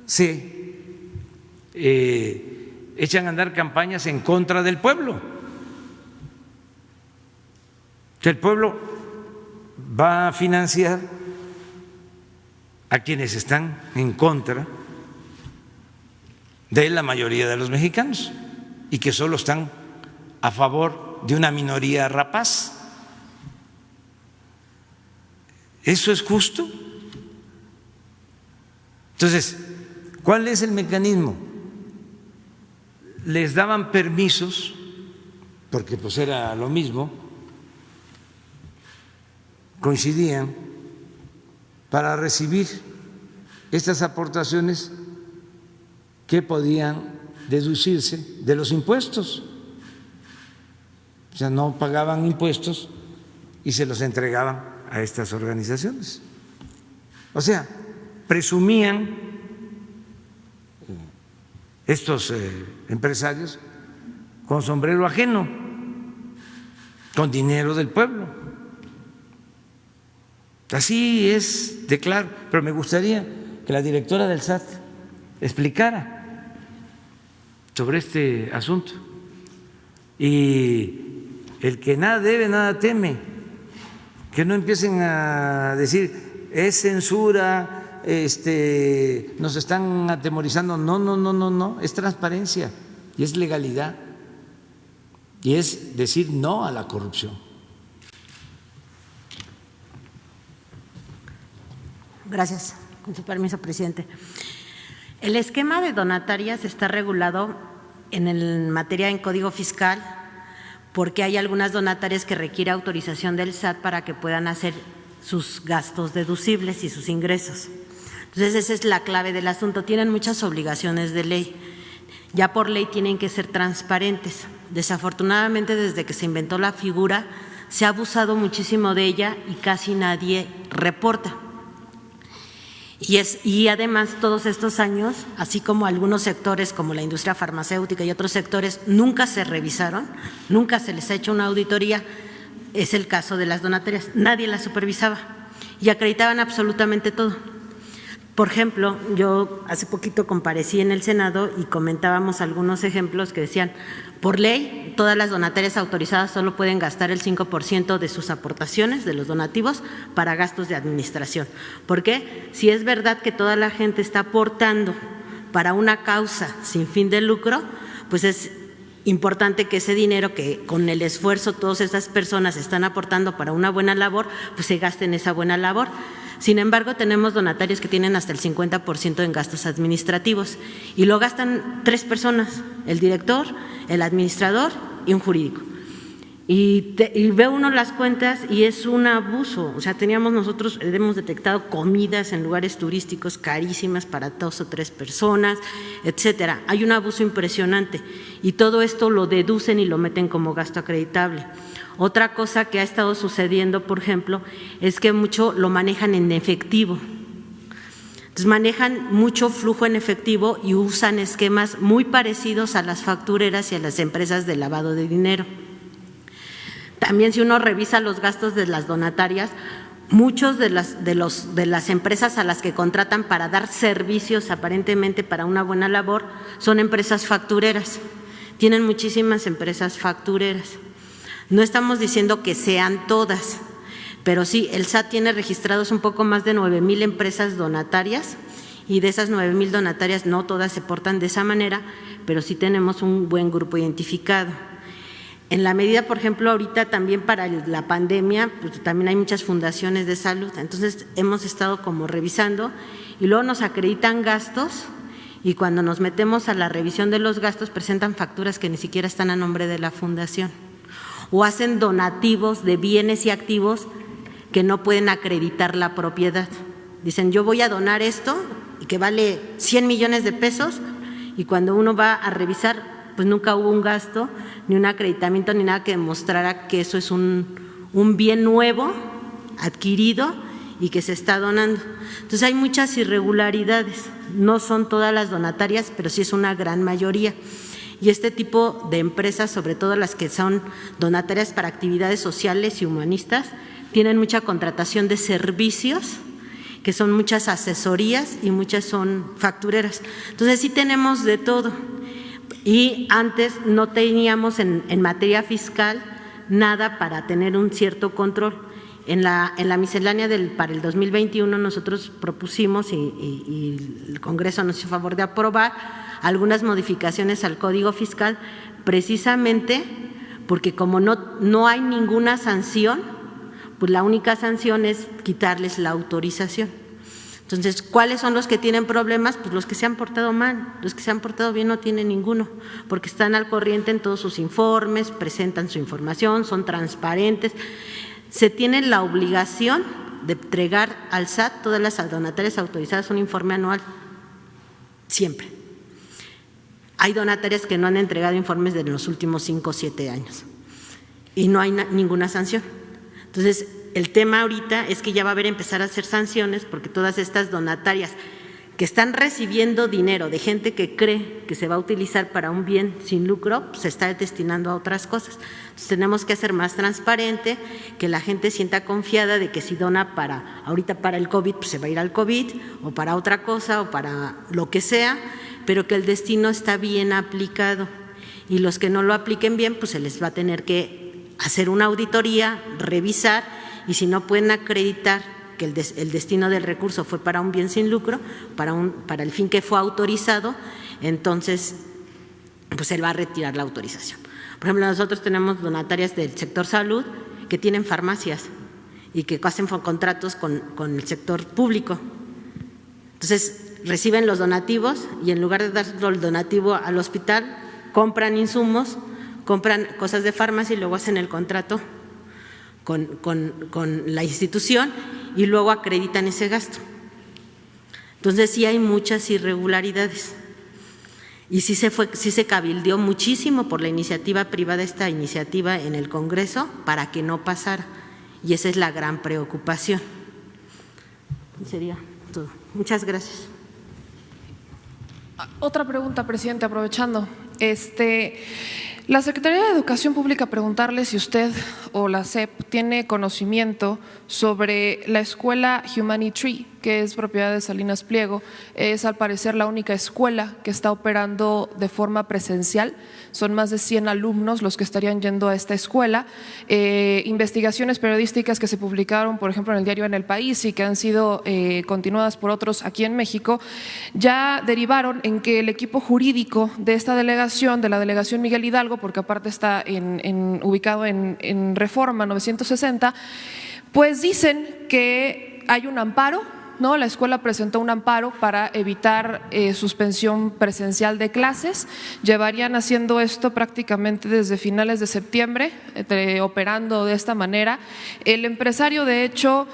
se echan a andar campañas en contra del pueblo? Que el pueblo va a financiar a quienes están en contra de la mayoría de los mexicanos y que solo están a favor de una minoría rapaz. ¿Eso es justo? Entonces, ¿cuál es el mecanismo? Les daban permisos, porque pues era lo mismo, coincidían, para recibir estas aportaciones que podían deducirse de los impuestos. O sea, no pagaban impuestos y se los entregaban a estas organizaciones. O sea, presumían estos empresarios con sombrero ajeno, con dinero del pueblo. Así es de claro, pero me gustaría que la directora del SAT explicara sobre este asunto. Y el que nada debe, nada teme, que no empiecen a decir es censura, nos están atemorizando. No, es transparencia y es legalidad y es decir no a la corrupción. Gracias. Con su permiso, presidente. El esquema de donatarias está regulado en materia en Código Fiscal porque hay algunas donatarias que requiere autorización del SAT para que puedan hacer sus gastos deducibles y sus ingresos. Entonces, esa es la clave del asunto. Tienen muchas obligaciones de ley. Ya por ley tienen que ser transparentes. Desafortunadamente, desde que se inventó la figura, se ha abusado muchísimo de ella y casi nadie reporta. Y además todos estos años, así como algunos sectores como la industria farmacéutica y otros sectores nunca se revisaron, nunca se les ha hecho una auditoría, es el caso de las donatarias, nadie las supervisaba y acreditaban absolutamente todo. Por ejemplo, yo hace poquito comparecí en el Senado y comentábamos algunos ejemplos que decían, por ley, todas las donatarias autorizadas solo pueden gastar el 5% de sus aportaciones, de los donativos, para gastos de administración. ¿Por qué? Si es verdad que toda la gente está aportando para una causa sin fin de lucro, pues es importante que ese dinero que con el esfuerzo todas estas personas están aportando para una buena labor, pues se gaste en esa buena labor. Sin embargo, tenemos donatarios que tienen hasta el 50% en gastos administrativos y lo gastan 3 personas, el director, el administrador y un jurídico. Y ve uno las cuentas y es un abuso. O sea, nosotros hemos detectado comidas en lugares turísticos carísimas para 2 o 3 personas, etcétera. Hay un abuso impresionante y todo esto lo deducen y lo meten como gasto acreditable. Otra cosa que ha estado sucediendo, por ejemplo, es que mucho lo manejan en efectivo. Entonces manejan mucho flujo en efectivo y usan esquemas muy parecidos a las factureras y a las empresas de lavado de dinero. También si uno revisa los gastos de las donatarias, muchos de las empresas a las que contratan para dar servicios aparentemente para una buena labor son empresas factureras. Tienen muchísimas empresas factureras. No estamos diciendo que sean todas, pero sí, el SAT tiene registrados un poco más de 9,000 empresas donatarias y de esas 9,000 donatarias no todas se portan de esa manera, pero sí tenemos un buen grupo identificado. En la medida, por ejemplo, ahorita también para la pandemia, pues también hay muchas fundaciones de salud, entonces hemos estado como revisando y luego nos acreditan gastos y cuando nos metemos a la revisión de los gastos presentan facturas que ni siquiera están a nombre de la fundación o hacen donativos de bienes y activos que no pueden acreditar la propiedad. Dicen, yo voy a donar esto y que vale 100 millones de pesos y cuando uno va a revisar pues nunca hubo un gasto, ni un acreditamiento, ni nada que demostrara que eso es un bien nuevo, adquirido y que se está donando. Entonces hay muchas irregularidades, no son todas las donatarias, pero sí es una gran mayoría. Y este tipo de empresas, sobre todo las que son donatarias para actividades sociales y humanistas, tienen mucha contratación de servicios, que son muchas asesorías y muchas son factureras. Entonces sí tenemos de todo. Y antes no teníamos en materia fiscal nada para tener un cierto control. En la miscelánea para el 2021 nosotros propusimos y el Congreso nos hizo favor de aprobar algunas modificaciones al Código Fiscal precisamente porque como no hay ninguna sanción, pues la única sanción es quitarles la autorización. Entonces, ¿cuáles son los que tienen problemas? Pues los que se han portado mal, los que se han portado bien no tienen ninguno, porque están al corriente en todos sus informes, presentan su información, son transparentes. Se tiene la obligación de entregar al SAT, todas las donatarias autorizadas, un informe anual, siempre. Hay donatarias que no han entregado informes de los últimos 5 o 7 años y no hay ninguna sanción. Entonces, el tema ahorita es que ya va a haber empezar a hacer sanciones porque todas estas donatarias que están recibiendo dinero de gente que cree que se va a utilizar para un bien sin lucro, pues se está destinando a otras cosas. Entonces tenemos que hacer más transparente, que la gente sienta confiada de que si dona ahorita para el COVID, pues se va a ir al COVID o para otra cosa o para lo que sea, pero que el destino está bien aplicado y los que no lo apliquen bien, pues se les va a tener que hacer una auditoría, revisar y si no pueden acreditar que el destino del recurso fue para un bien sin lucro, para el fin que fue autorizado, entonces pues él va a retirar la autorización. Por ejemplo, nosotros tenemos donatarias del sector salud que tienen farmacias y que hacen contratos con el sector público. Entonces reciben los donativos y en lugar de dar el donativo al hospital, compran insumos, compran cosas de farmacia y luego hacen el contrato con la institución y luego acreditan ese gasto. Entonces sí hay muchas irregularidades y sí se cabildeó muchísimo por la iniciativa privada, esta iniciativa en el Congreso para que no pasara y esa es la gran preocupación. Sería todo. Muchas gracias. Otra pregunta, presidente, aprovechando. La Secretaría de Educación Pública preguntarle si usted o la SEP tiene conocimiento sobre la escuela Humanity, que es propiedad de Salinas Pliego. Es al parecer la única escuela que está operando de forma presencial. Son más de 100 alumnos los que estarían yendo a esta escuela. Investigaciones periodísticas que se publicaron, por ejemplo, en el diario En el País y que han sido continuadas por otros aquí en México, ya derivaron en que el equipo jurídico de esta delegación, de la delegación Miguel Hidalgo, porque aparte está ubicado en Reforma 960, pues dicen que hay un amparo, ¿no? La escuela presentó un amparo para evitar suspensión presencial de clases. Llevarían haciendo esto prácticamente desde finales de septiembre, operando de esta manera. El empresario, de hecho,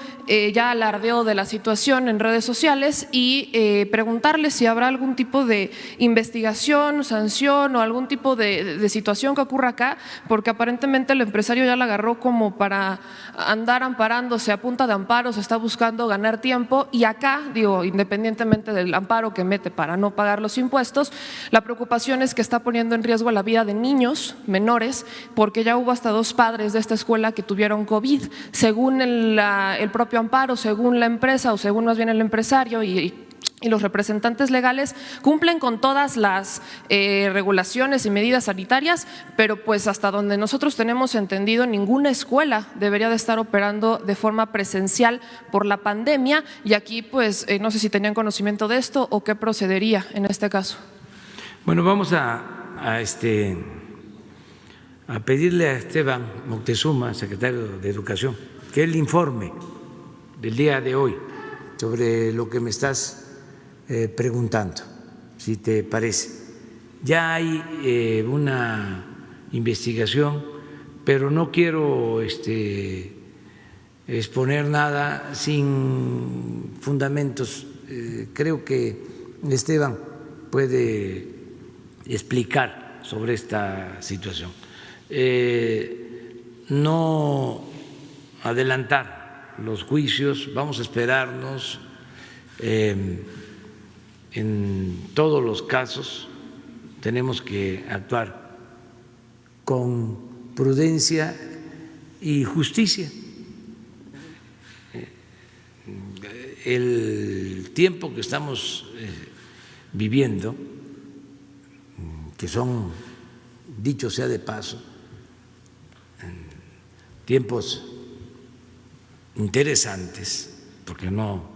ya alardeó de la situación en redes sociales y preguntarle si habrá algún tipo de investigación, sanción o algún tipo de situación que ocurra acá, porque aparentemente el empresario ya la agarró como para andar amparándose a punta de amparos, está buscando ganar tiempo y acá, digo, independientemente del amparo que mete para no pagar los impuestos, la preocupación es que está poniendo en riesgo la vida de niños menores, porque ya hubo hasta 2 padres de esta escuela que tuvieron COVID. Según el propio amparo, según la empresa o según más bien el empresario y los representantes legales, cumplen con todas las regulaciones y medidas sanitarias, pero pues hasta donde nosotros tenemos entendido, ninguna escuela debería de estar operando de forma presencial por la pandemia, y aquí pues no sé si tenían conocimiento de esto o qué procedería en este caso. Bueno, vamos a pedirle a Esteban Moctezuma, secretario de Educación, que él informe del día de hoy sobre lo que me estás preguntando, si te parece. Ya hay una investigación, pero no quiero exponer nada sin fundamentos. Creo que Esteban puede explicar sobre esta situación. No adelantar los juicios, vamos a esperarnos. En todos los casos tenemos que actuar con prudencia y justicia. El tiempo que estamos viviendo, que son, dicho sea de paso, tiempos interesantes, porque no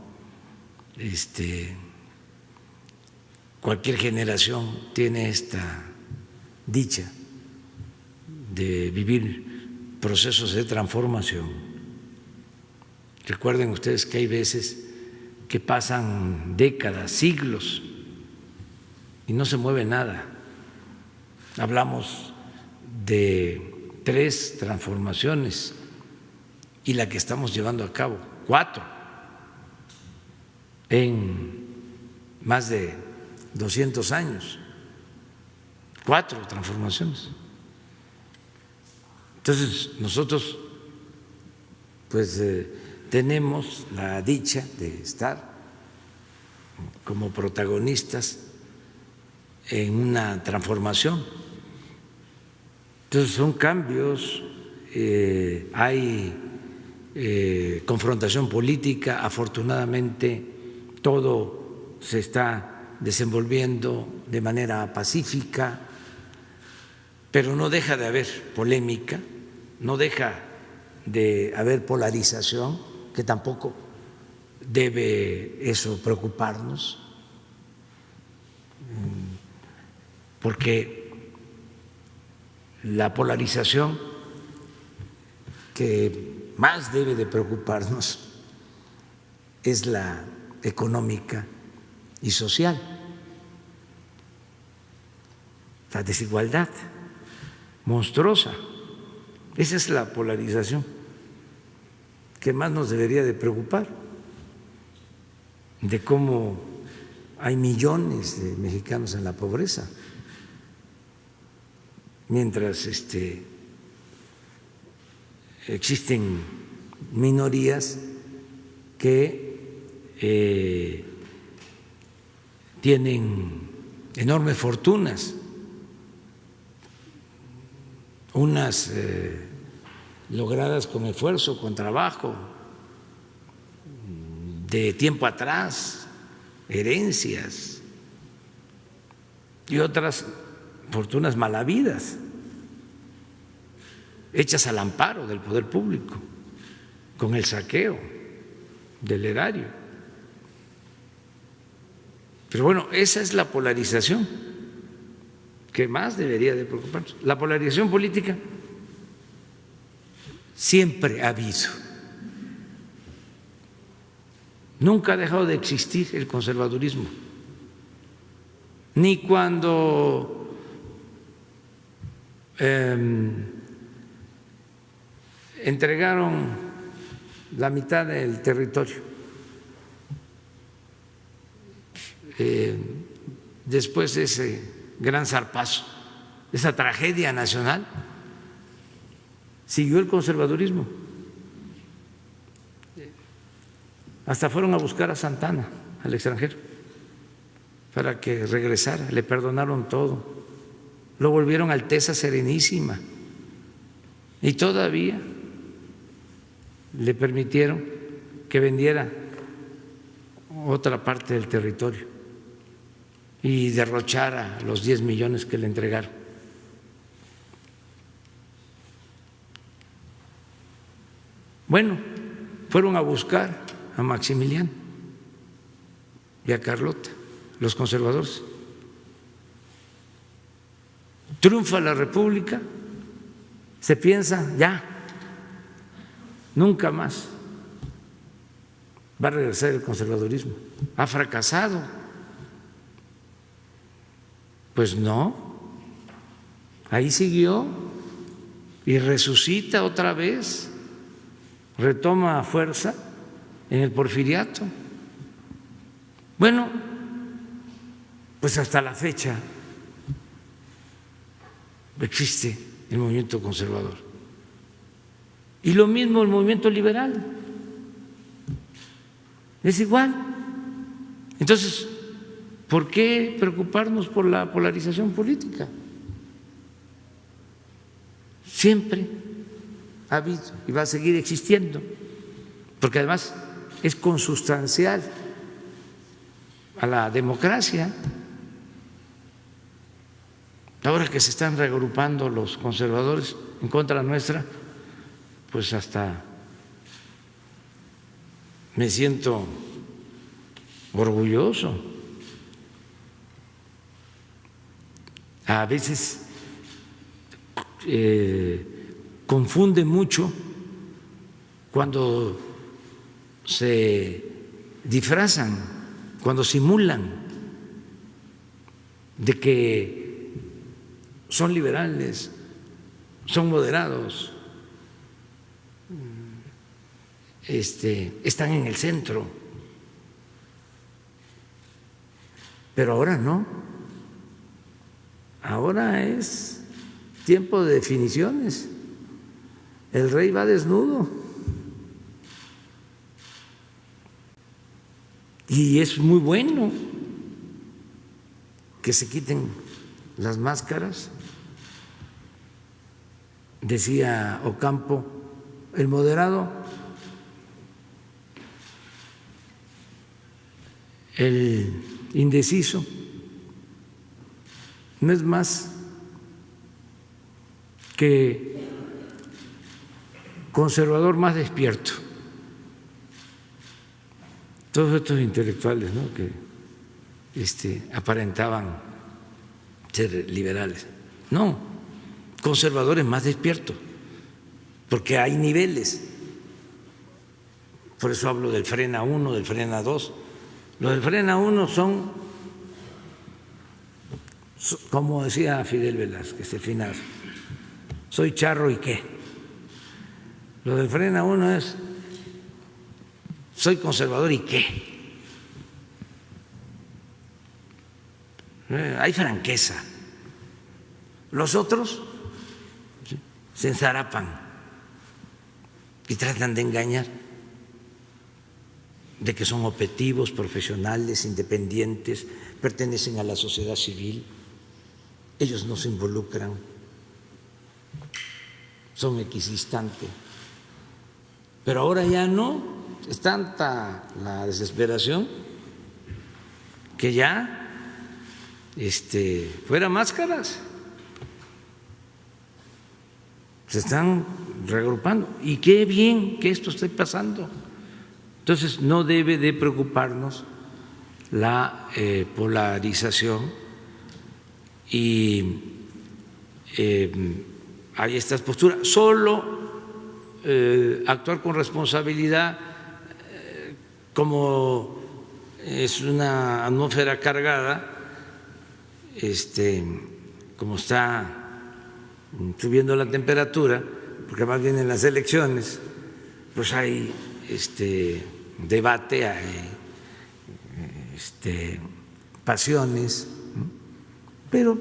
cualquier generación tiene esta dicha de vivir procesos de transformación. Recuerden ustedes que hay veces que pasan décadas, siglos y no se mueve nada. Hablamos de 3 transformaciones y la que estamos llevando a cabo, 4 en más de 200 años, 4 transformaciones. Entonces nosotros pues tenemos la dicha de estar como protagonistas en una transformación. Entonces son cambios, hay confrontación política, afortunadamente todo se está desenvolviendo de manera pacífica, pero no deja de haber polémica, no deja de haber polarización, que tampoco debe eso preocuparnos, porque la polarización que más debe de preocuparnos es la económica y social, la desigualdad monstruosa. Esa es la polarización que más nos debería de preocupar, de cómo hay millones de mexicanos en la pobreza, mientras existen minorías que tienen enormes fortunas, unas logradas con esfuerzo, con trabajo, de tiempo atrás, herencias, y otras fortunas mal habidas, hechas al amparo del poder público, con el saqueo del erario. Pero bueno, esa es la polarización que más debería de preocuparnos. La polarización política siempre ha habido, nunca ha dejado de existir el conservadurismo, ni cuando entregaron la mitad del territorio, después de ese gran zarpazo, esa tragedia nacional, siguió el conservadurismo. hasta fueron a buscar a Santana al extranjero para que regresara, le perdonaron todo, lo volvieron Alteza Serenísima y todavía le permitieron que vendiera otra parte del territorio y derrochara los 10 millones que le entregaron. Bueno, fueron a buscar a Maximiliano y a Carlota, los conservadores. Triunfa la República, se piensa ya, nunca más va a regresar el conservadurismo. Ha fracasado. Pues no, ahí siguió y resucita otra vez, retoma fuerza en el Porfiriato. Bueno, pues hasta la fecha existe el movimiento conservador. Y lo mismo el movimiento liberal. Es igual. Entonces, ¿por qué preocuparnos por la polarización política? Siempre ha habido y va a seguir existiendo, porque además es consustancial a la democracia. Ahora que se están reagrupando los conservadores en contra nuestra, pues hasta me siento orgulloso. A veces confunde mucho cuando se disfrazan, cuando simulan de que son liberales, son moderados, están en el centro. Pero ahora no. Ahora es tiempo de definiciones. El rey va desnudo. Y es muy bueno que se quiten las máscaras. Decía Ocampo, el moderado, el indeciso, no es más que conservador más despierto. Todos estos intelectuales, ¿no?, que aparentaban ser liberales, no, conservadores más despiertos, porque hay niveles. Por eso hablo del Frena 1, del Frena 2. Los del Frena 1 son, como decía Fidel Velázquez, el final, soy charro y qué. Lo del Frena 1 es, soy conservador y qué. Hay franqueza. Los otros se enzarapan y tratan de engañar, de que son objetivos, profesionales, independientes, pertenecen a la sociedad civil. Ellos no se involucran, son equidistantes. Pero ahora ya no, es tanta la desesperación que ya fuera máscaras, se están reagrupando. Y qué bien que esto esté pasando. Entonces no debe de preocuparnos la polarización y hay estas posturas. Solo actuar con responsabilidad, como es una atmósfera cargada, como está subiendo la temperatura, porque más bien en las elecciones, pues hay debate, hay pasiones, ¿no? Pero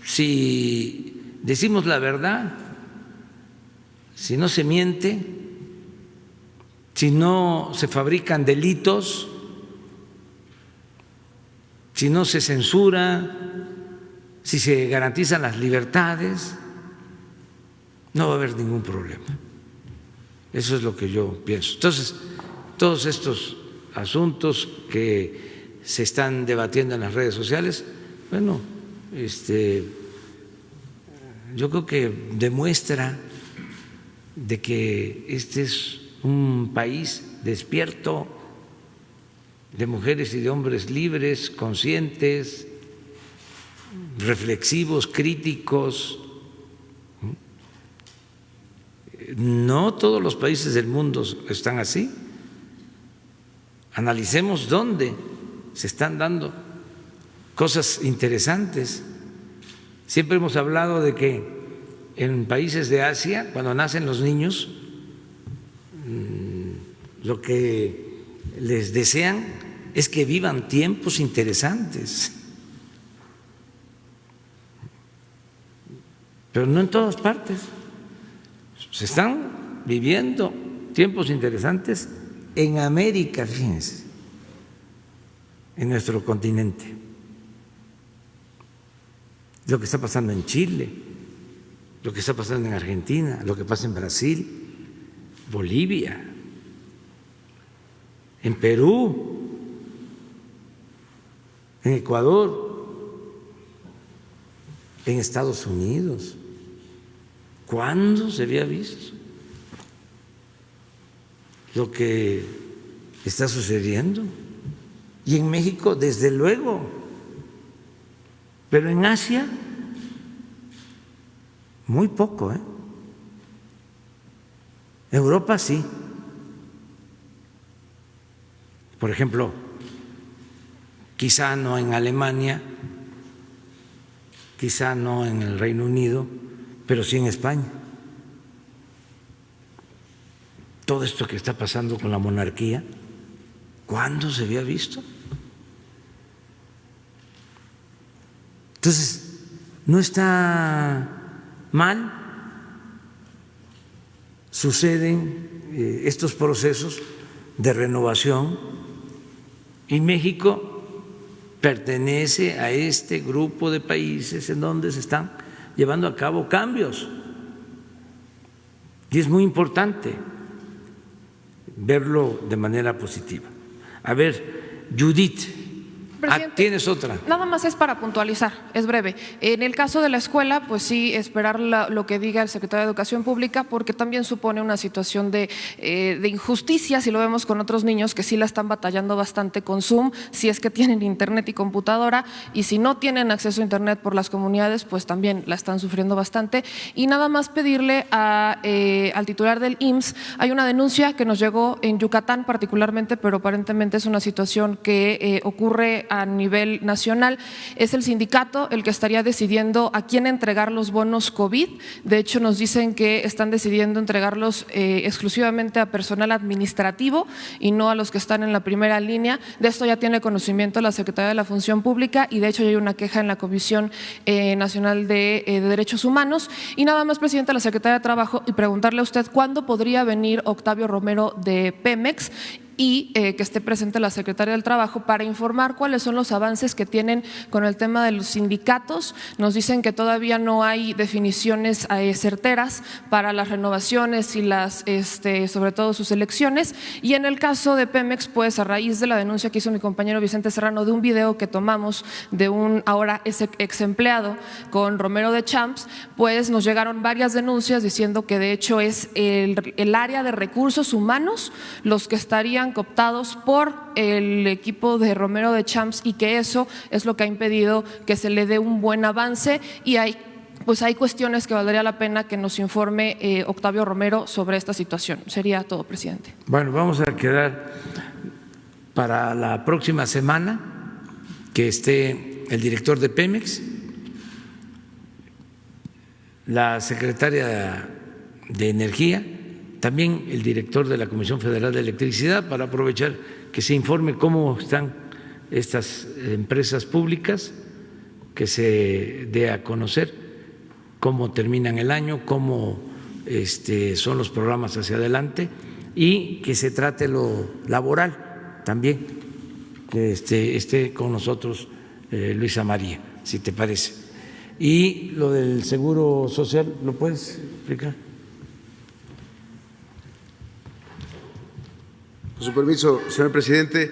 si decimos la verdad, si no se miente, si no se fabrican delitos, si no se censura, si se garantizan las libertades, no va a haber ningún problema. Eso es lo que yo pienso. Entonces, todos estos asuntos que se están debatiendo en las redes sociales, bueno, yo creo que demuestra de que este es un país despierto, de mujeres y de hombres libres, conscientes, reflexivos, críticos. No todos los países del mundo están así. Analicemos dónde se están dando cosas interesantes. Siempre hemos hablado de que en países de Asia, cuando nacen los niños, lo que les desean es que vivan tiempos interesantes. Pero no en todas partes. Se están viviendo tiempos interesantes en América, fíjense, en nuestro continente. Lo que está pasando en Chile, lo que está pasando en Argentina, lo que pasa en Brasil, Bolivia, en Perú, en Ecuador, en Estados Unidos. ¿Cuándo se había visto lo que está sucediendo? Y en México, desde luego, pero en Asia, muy poco, ¿eh? Europa sí. Por ejemplo, quizá no en Alemania, quizá no en el Reino Unido, pero sí en España. Todo esto que está pasando con la monarquía, ¿cuándo se había visto? Entonces, no está mal, suceden estos procesos de renovación y México pertenece a este grupo de países en donde se están llevando a cabo cambios. Y es muy importante verlo de manera positiva. A ver, Judith, ¿tienes otra? Nada más es para puntualizar, es breve. En el caso de la escuela, pues sí, esperar lo que diga el secretario de Educación Pública, porque también supone una situación de injusticia, si lo vemos con otros niños que sí la están batallando bastante con Zoom, si es que tienen internet y computadora, y si no tienen acceso a internet por las comunidades, pues también la están sufriendo bastante. Y nada más pedirle al titular del IMSS, hay una denuncia que nos llegó en Yucatán particularmente, pero aparentemente es una situación que ocurre a nivel nacional. Es el sindicato el que estaría decidiendo a quién entregar los bonos COVID. De hecho, nos dicen que están decidiendo entregarlos exclusivamente a personal administrativo y no a los que están en la primera línea. De esto ya tiene conocimiento la Secretaría de la Función Pública y de hecho ya hay una queja en la Comisión Nacional de Derechos Humanos. Y nada más, presidenta, la Secretaría de Trabajo, y preguntarle a usted cuándo podría venir Octavio Romero de Pemex y que esté presente la Secretaria del Trabajo para informar cuáles son los avances que tienen con el tema de los sindicatos. Nos dicen que todavía no hay definiciones certeras para las renovaciones y las, sobre todo sus elecciones. Y en el caso de Pemex, pues a raíz de la denuncia que hizo mi compañero Vicente Serrano de un video que tomamos de un ahora ex empleado con Romero de Champs, pues nos llegaron varias denuncias diciendo que de hecho es el área de recursos humanos los que estarían cooptados por el equipo de Romero de Champs y que eso es lo que ha impedido que se le dé un buen avance y hay cuestiones que valdría la pena que nos informe Octavio Romero sobre esta situación. Sería todo, presidente. Bueno, vamos a quedar para la próxima semana que esté el director de Pemex, la secretaria de Energía, también el director de la Comisión Federal de Electricidad, para aprovechar que se informe cómo están estas empresas públicas, que se dé a conocer cómo terminan el año, cómo son los programas hacia adelante y que se trate lo laboral también, que esté con nosotros Luisa María, si te parece. Y lo del Seguro Social, ¿lo puedes explicar? Con su permiso, señor presidente,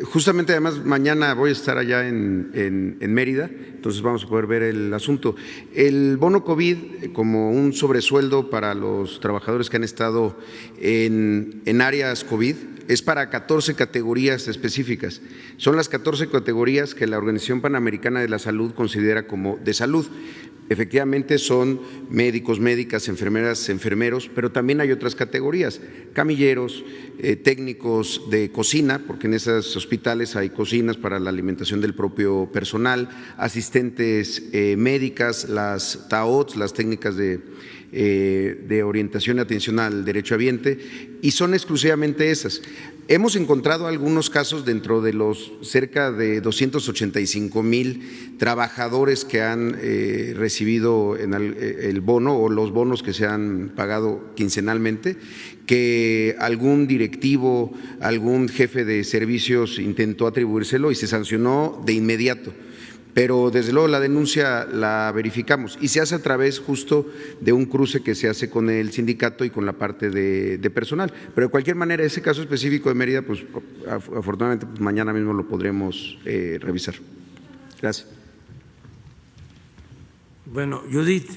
justamente además mañana voy a estar allá en Mérida, entonces vamos a poder ver el asunto. El bono COVID como un sobresueldo para los trabajadores que han estado en áreas COVID es para 14 categorías específicas. Son las 14 categorías que la Organización Panamericana de la Salud considera como de salud. Efectivamente son médicos, médicas, enfermeras, enfermeros, pero también hay otras categorías, camilleros, técnicos de cocina, porque en esos hospitales hay cocinas para la alimentación del propio personal, asistentes médicas, las TAOTS, las técnicas de orientación y atención al derechohabiente, y son exclusivamente esas. Hemos encontrado algunos casos dentro de los cerca de 285,000 trabajadores que han recibido el bono o los bonos que se han pagado quincenalmente, que algún directivo, algún jefe de servicios intentó atribuírselo y se sancionó de inmediato. Pero desde luego la denuncia la verificamos y se hace a través justo de un cruce que se hace con el sindicato y con la parte de personal. Pero de cualquier manera, ese caso específico de Mérida, pues afortunadamente pues, mañana mismo lo podremos revisar. Gracias. Bueno, Judith.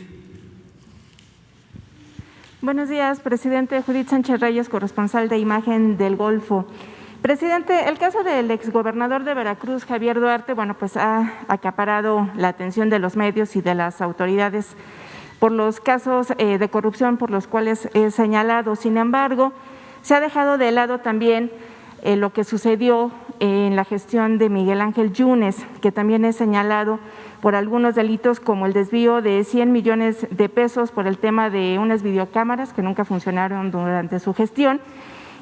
Buenos días, presidente. Judith Sánchez Reyes, corresponsal de Imagen del Golfo. Presidente, el caso del exgobernador de Veracruz, Javier Duarte, bueno, pues ha acaparado la atención de los medios y de las autoridades por los casos de corrupción por los cuales es señalado. Sin embargo, se ha dejado de lado también lo que sucedió en la gestión de Miguel Ángel Yunes, que también es señalado por algunos delitos como el desvío de 100 millones de pesos por el tema de unas videocámaras que nunca funcionaron durante su gestión.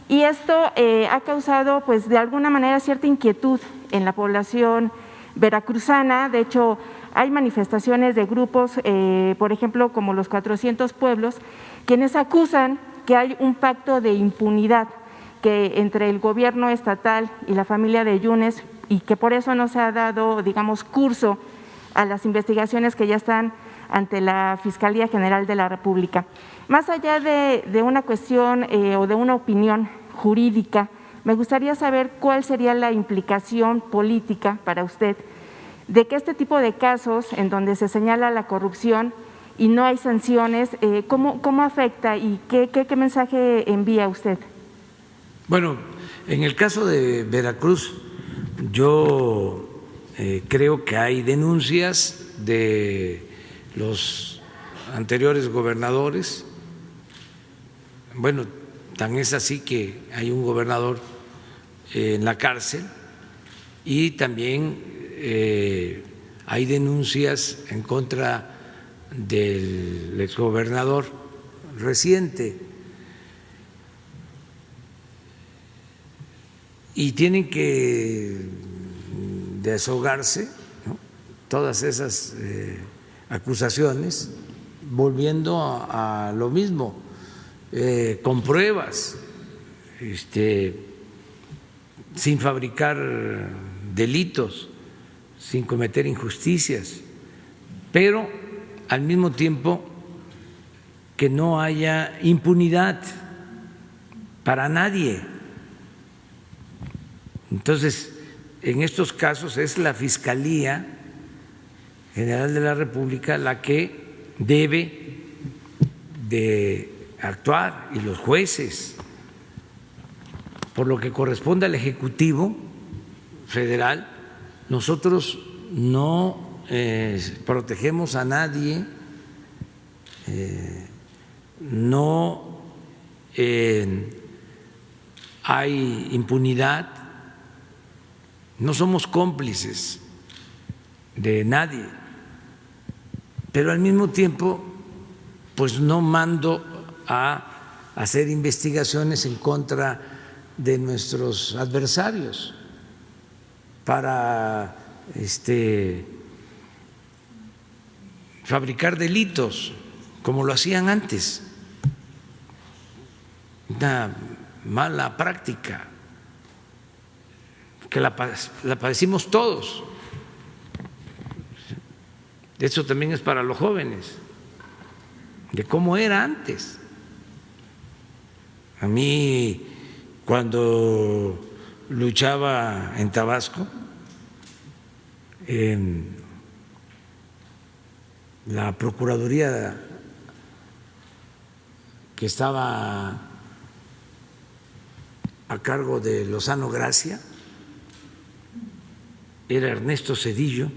Y esto ha causado, pues, de alguna manera cierta inquietud en la población veracruzana. De hecho, hay manifestaciones de grupos, por ejemplo, como los 400 Pueblos, quienes acusan que hay un pacto de impunidad que entre el gobierno estatal y la familia de Yunes y que por eso no se ha dado, digamos, curso a las investigaciones que ya están ante la Fiscalía General de la República. Más allá de una cuestión o de una opinión jurídica, me gustaría saber cuál sería la implicación política para usted de que este tipo de casos en donde se señala la corrupción y no hay sanciones, ¿cómo afecta y qué mensaje envía usted? Bueno, en el caso de Veracruz, yo creo que hay denuncias de los anteriores gobernadores. Bueno, tan es así que hay un gobernador en la cárcel y también hay denuncias en contra del exgobernador reciente y tienen que desahogarse, ¿no?, todas esas acusaciones, volviendo a lo mismo, con pruebas, sin fabricar delitos, sin cometer injusticias, pero al mismo tiempo que no haya impunidad para nadie. Entonces, en estos casos es la Fiscalía General de la República la que debe de actuar y los jueces. Por lo que corresponde al Ejecutivo Federal, nosotros no protegemos a nadie, no hay impunidad, no somos cómplices de nadie, pero al mismo tiempo pues no mando a hacer investigaciones en contra de nuestros adversarios para fabricar delitos como lo hacían antes. una mala práctica que la padecimos todos. Eso también es para los jóvenes, de cómo era antes. A mí, cuando luchaba en Tabasco, en la Procuraduría que estaba a cargo de Lozano Gracia, era Ernesto Zedillo,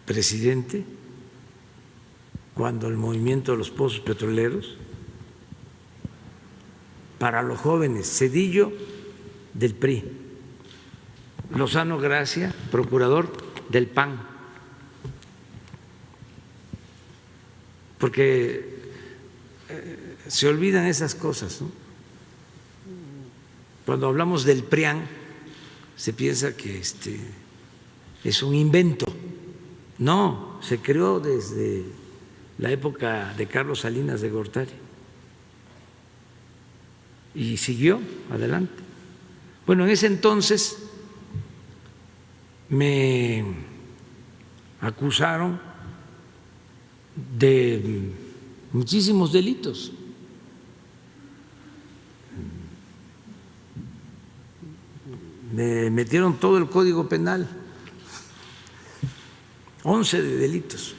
presidente, cuando el movimiento de los pozos petroleros, para los jóvenes, Zedillo del PRI, Lozano Gracia, procurador del PAN, porque se olvidan esas cosas, ¿no? Cuando hablamos del PRIAN se piensa que es un invento. No, se creó desde la época de Carlos Salinas de Gortari y siguió adelante. Bueno, en ese entonces me acusaron de muchísimos delitos. Me metieron todo el Código Penal, 11 de delitos,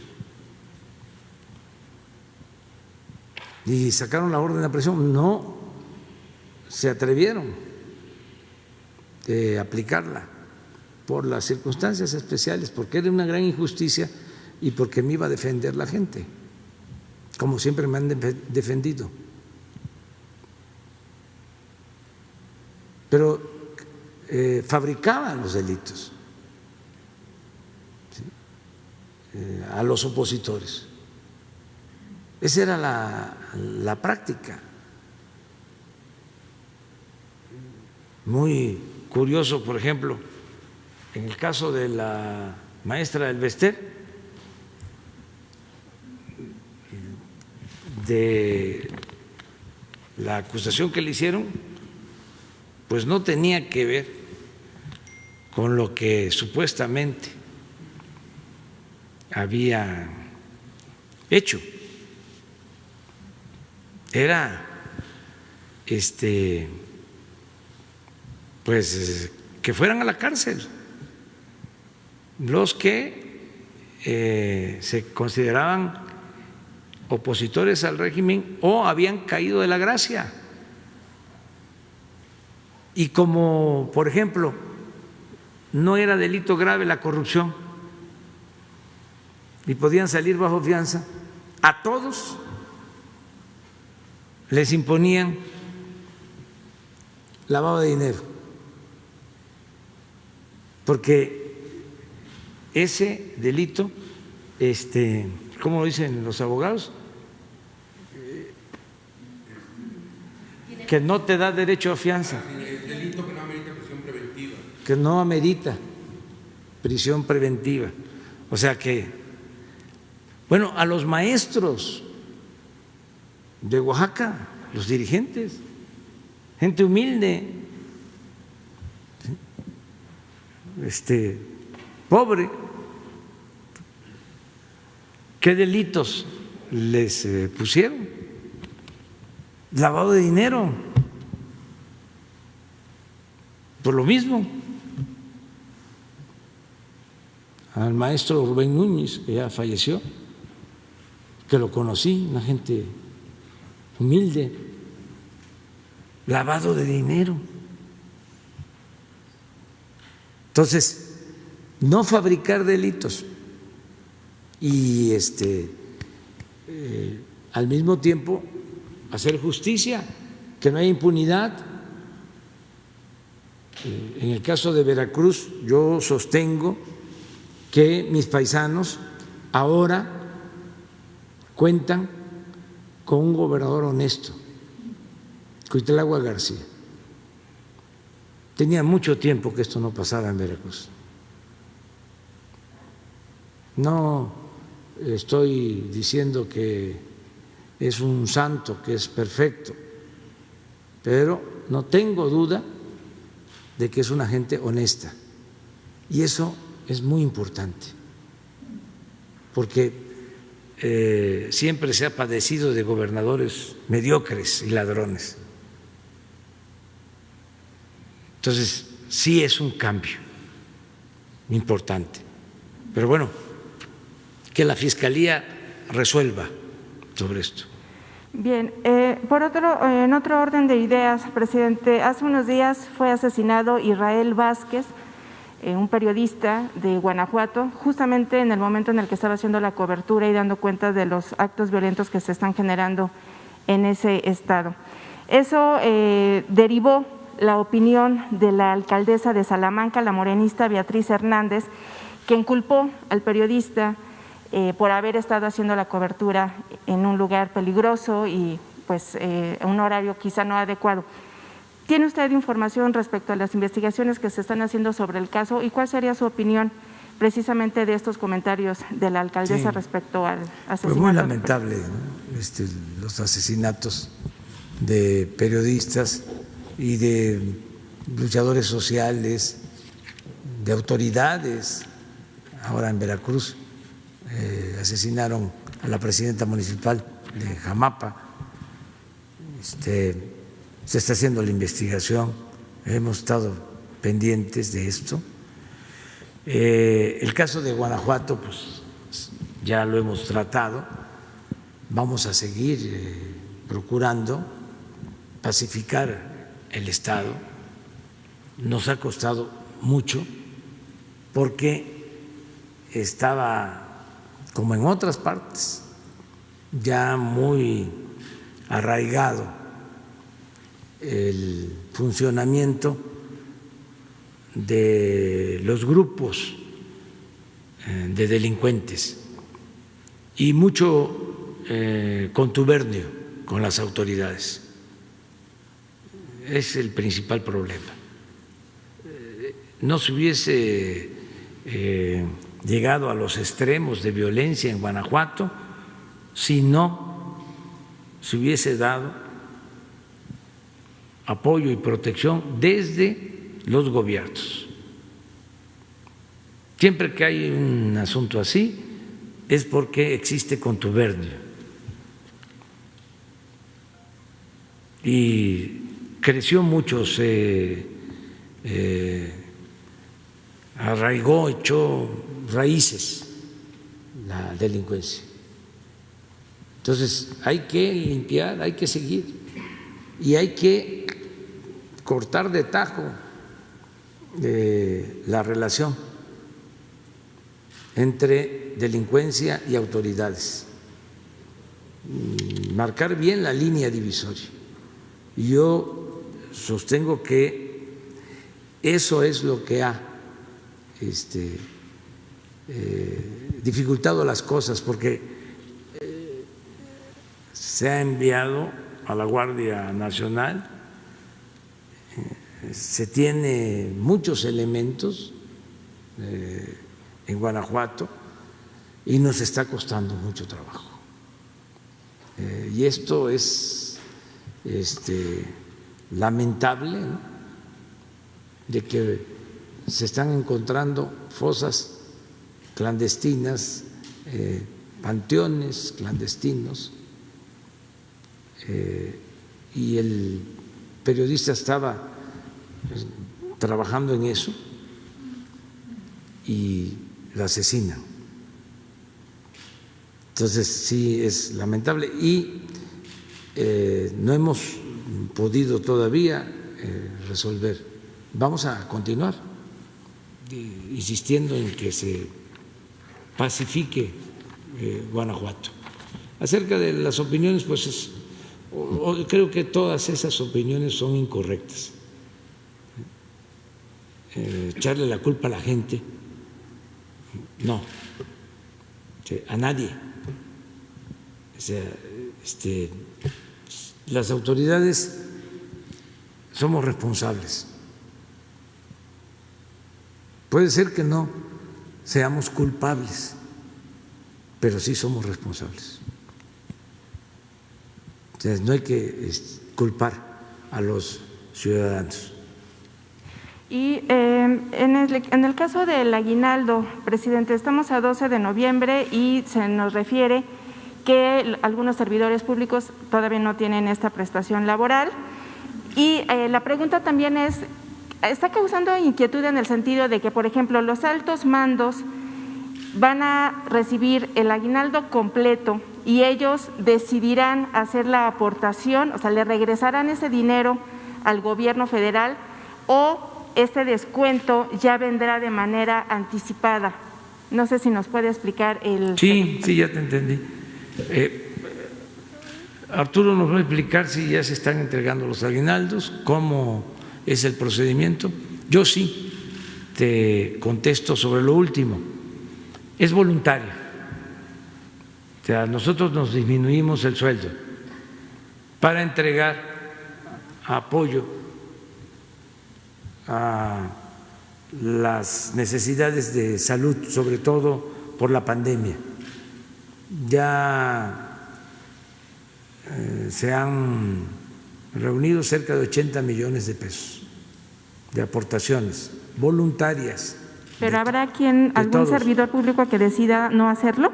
y sacaron la orden de aprehensión. No se atrevieron de aplicarla por las circunstancias especiales, porque era una gran injusticia y porque me iba a defender la gente, como siempre me han defendido. Pero fabricaban los delitos, ¿sí? A los opositores. Esa era la práctica. Muy curioso, por ejemplo, en el caso de la maestra del Bester, de la acusación que le hicieron, pues no tenía que ver con lo que supuestamente había hecho. Era pues que fueran a la cárcel los que se consideraban opositores al régimen o habían caído de la gracia. Y como, por ejemplo, no era delito grave la corrupción y podían salir bajo fianza, a todos les imponían lavado de dinero, porque ese delito, ¿cómo lo dicen los abogados? Que no te da derecho a fianza. El delito que no amerita prisión preventiva. Que no amerita prisión preventiva. O sea que, bueno, a los maestros de Oaxaca, los dirigentes, gente humilde, pobre, ¿qué delitos les pusieron? Lavado de dinero, por lo mismo. Al maestro Rubén Núñez, que ya falleció, que lo conocí, una gente humilde, lavado de dinero. Entonces, no fabricar delitos y al mismo tiempo hacer justicia, que no haya impunidad. En el caso de Veracruz, yo sostengo que mis paisanos ahora cuentan con un gobernador honesto, Cuitlagua García. Tenía mucho tiempo que esto no pasaba en Veracruz. No estoy diciendo que es un santo que es perfecto, pero no tengo duda de que es una gente honesta. Y eso es muy importante, porque siempre se ha padecido de gobernadores mediocres y ladrones. Entonces, sí es un cambio importante. Pero bueno, que la Fiscalía resuelva sobre esto. Bien, en otro orden de ideas, presidente, hace unos días fue asesinado Israel Vázquez, un periodista de Guanajuato, justamente en el momento en el que estaba haciendo la cobertura y dando cuenta de los actos violentos que se están generando en ese estado. Eso derivó la opinión de la alcaldesa de Salamanca, la morenista Beatriz Hernández, que inculpó al periodista por haber estado haciendo la cobertura en un lugar peligroso y pues un horario quizá no adecuado. ¿Tiene usted información respecto a las investigaciones que se están haciendo sobre el caso y cuál sería su opinión precisamente de estos comentarios de la alcaldesa respecto al asesinato? Pues muy lamentable, ¿no? Los asesinatos de periodistas y de luchadores sociales, de autoridades. Ahora en Veracruz asesinaron a la presidenta municipal de Jamapa. Se está haciendo la investigación, hemos estado pendientes de esto. El caso de Guanajuato, pues ya lo hemos tratado, vamos a seguir procurando pacificar el Estado. Nos ha costado mucho porque estaba, como en otras partes, ya muy arraigado el funcionamiento de los grupos de delincuentes y mucho contubernio con las autoridades. Es el principal problema. No se hubiese llegado a los extremos de violencia en Guanajuato si no se hubiese dado apoyo y protección desde los gobiernos. Siempre que hay un asunto así es porque existe contubernio y creció mucho, se arraigó, echó raíces la delincuencia. Entonces hay que limpiar, hay que seguir y hay que cortar de tajo la relación entre delincuencia y autoridades, marcar bien la línea divisoria. Y yo sostengo que eso es lo que ha dificultado las cosas, porque se ha enviado a la Guardia Nacional, se tiene muchos elementos en Guanajuato y nos está costando mucho trabajo. Y esto es lamentable, ¿no? De que se están encontrando fosas clandestinas, panteones clandestinos, y el periodista estaba trabajando en eso y la asesinan. Entonces sí es lamentable y no hemos podido todavía resolver. Vamos a continuar insistiendo en que se pacifique Guanajuato. Acerca de las opiniones, pues creo que todas esas opiniones son incorrectas. Echarle la culpa a la gente, no, a nadie. O sea, las autoridades somos responsables. Puede ser que no seamos culpables, pero sí somos responsables. O sea, no hay que culpar a los ciudadanos. Y en el caso del aguinaldo, presidente, estamos a 12 de noviembre y se nos refiere que algunos servidores públicos todavía no tienen esta prestación laboral. Y la pregunta también es, está causando inquietud en el sentido de que, por ejemplo, los altos mandos van a recibir el aguinaldo completo y ellos decidirán hacer la aportación, o sea, le regresarán ese dinero al gobierno federal, o este descuento ya vendrá de manera anticipada. No sé si nos puede explicar el… Sí, ya te entendí. Arturo nos va a explicar si ya se están entregando los aguinaldos, cómo es el procedimiento. Yo sí te contesto sobre lo último. Es voluntario. O sea, nosotros nos disminuimos el sueldo para entregar apoyo a las necesidades de salud, sobre todo por la pandemia. Ya se han reunido cerca de 80 millones de pesos de aportaciones voluntarias. ¿Pero habrá algún todos. servidor público que decida no hacerlo?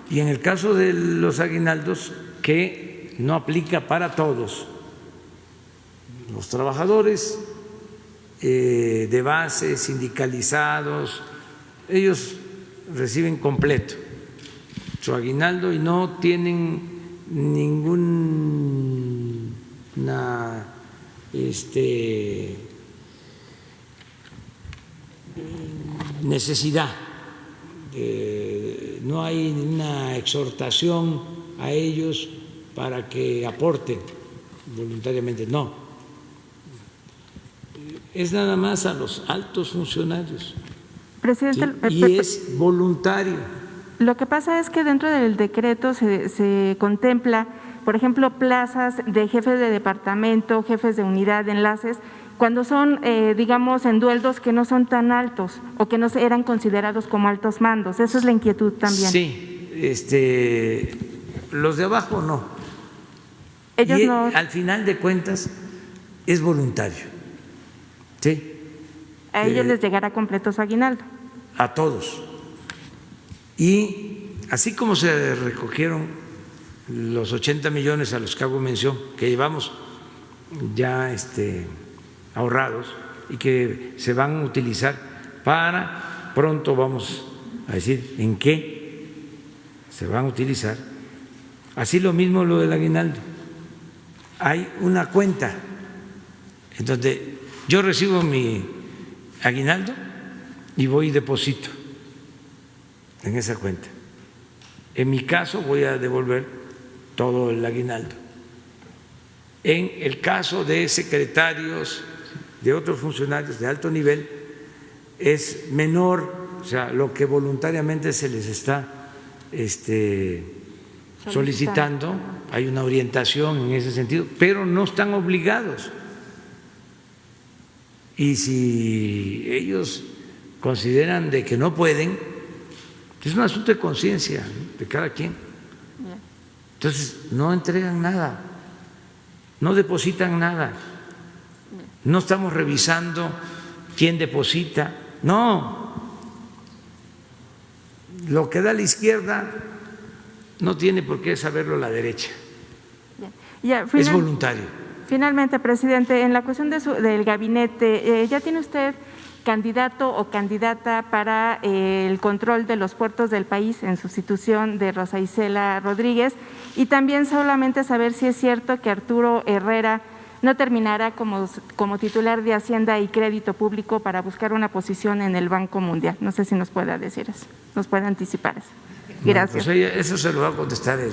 Y en el caso de los aguinaldos, que no aplica para todos, los trabajadores de base, sindicalizados, ellos reciben completo su aguinaldo y no tienen ninguna necesidad, no hay una exhortación a ellos para que aporten voluntariamente, no. Es nada más a los altos funcionarios. Presidente, ¿sí? Y es voluntario. Lo que pasa es que dentro del decreto se contempla, por ejemplo, plazas de jefes de departamento, jefes de unidad, de enlaces, cuando son, digamos, en sueldos que no son tan altos o que no eran considerados como altos mandos. Esa es la inquietud también. Sí, los de abajo no. Ellos y no. Al final de cuentas es voluntario. Sí. A ellos les llegará completo su aguinaldo. A todos. Y así como se recogieron los 80 millones a los que hago mención, que llevamos ya ahorrados y que se van a utilizar para, pronto vamos a decir en qué se van a utilizar, así lo mismo lo del aguinaldo. Hay una cuenta en donde yo recibo mi aguinaldo y voy y deposito en esa cuenta. En mi caso voy a devolver todo el aguinaldo. En el caso de secretarios, de otros funcionarios de alto nivel, es menor, o sea, lo que voluntariamente se les está solicitando, hay una orientación en ese sentido, pero no están obligados. Y si ellos consideran de que no pueden, es un asunto de conciencia de cada quien. Entonces, no entregan nada, no depositan nada, no estamos revisando quién deposita, no. Lo que da la izquierda no tiene por qué saberlo la derecha. Es voluntario. Finalmente, presidente, en la cuestión del gabinete, ¿ya tiene usted candidato o candidata para el control de los puertos del país en sustitución de Rosa Isela Rodríguez? Y también solamente saber si es cierto que Arturo Herrera no terminará como titular de Hacienda y Crédito Público para buscar una posición en el Banco Mundial. No sé si nos pueda decir eso, nos puede anticipar eso. Gracias. No, pues eso se lo va a contestar él.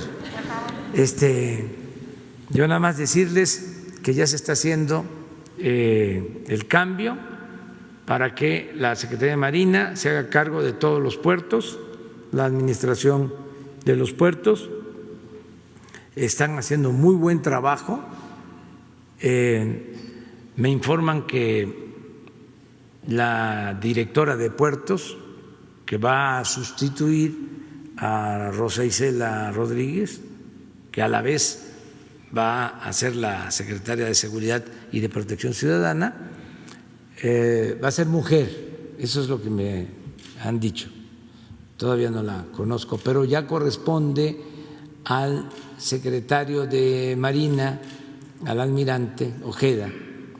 Yo nada más decirles que ya se está haciendo el cambio para que la Secretaría de Marina se haga cargo de todos los puertos, la administración de los puertos. Están haciendo muy buen trabajo. Me informan que la directora de puertos, que va a sustituir a Rosa Isela Rodríguez, que a la vez va a ser la secretaria de Seguridad y de Protección Ciudadana, va a ser mujer, eso es lo que me han dicho. Todavía no la conozco, pero ya corresponde al secretario de Marina, al almirante Ojeda,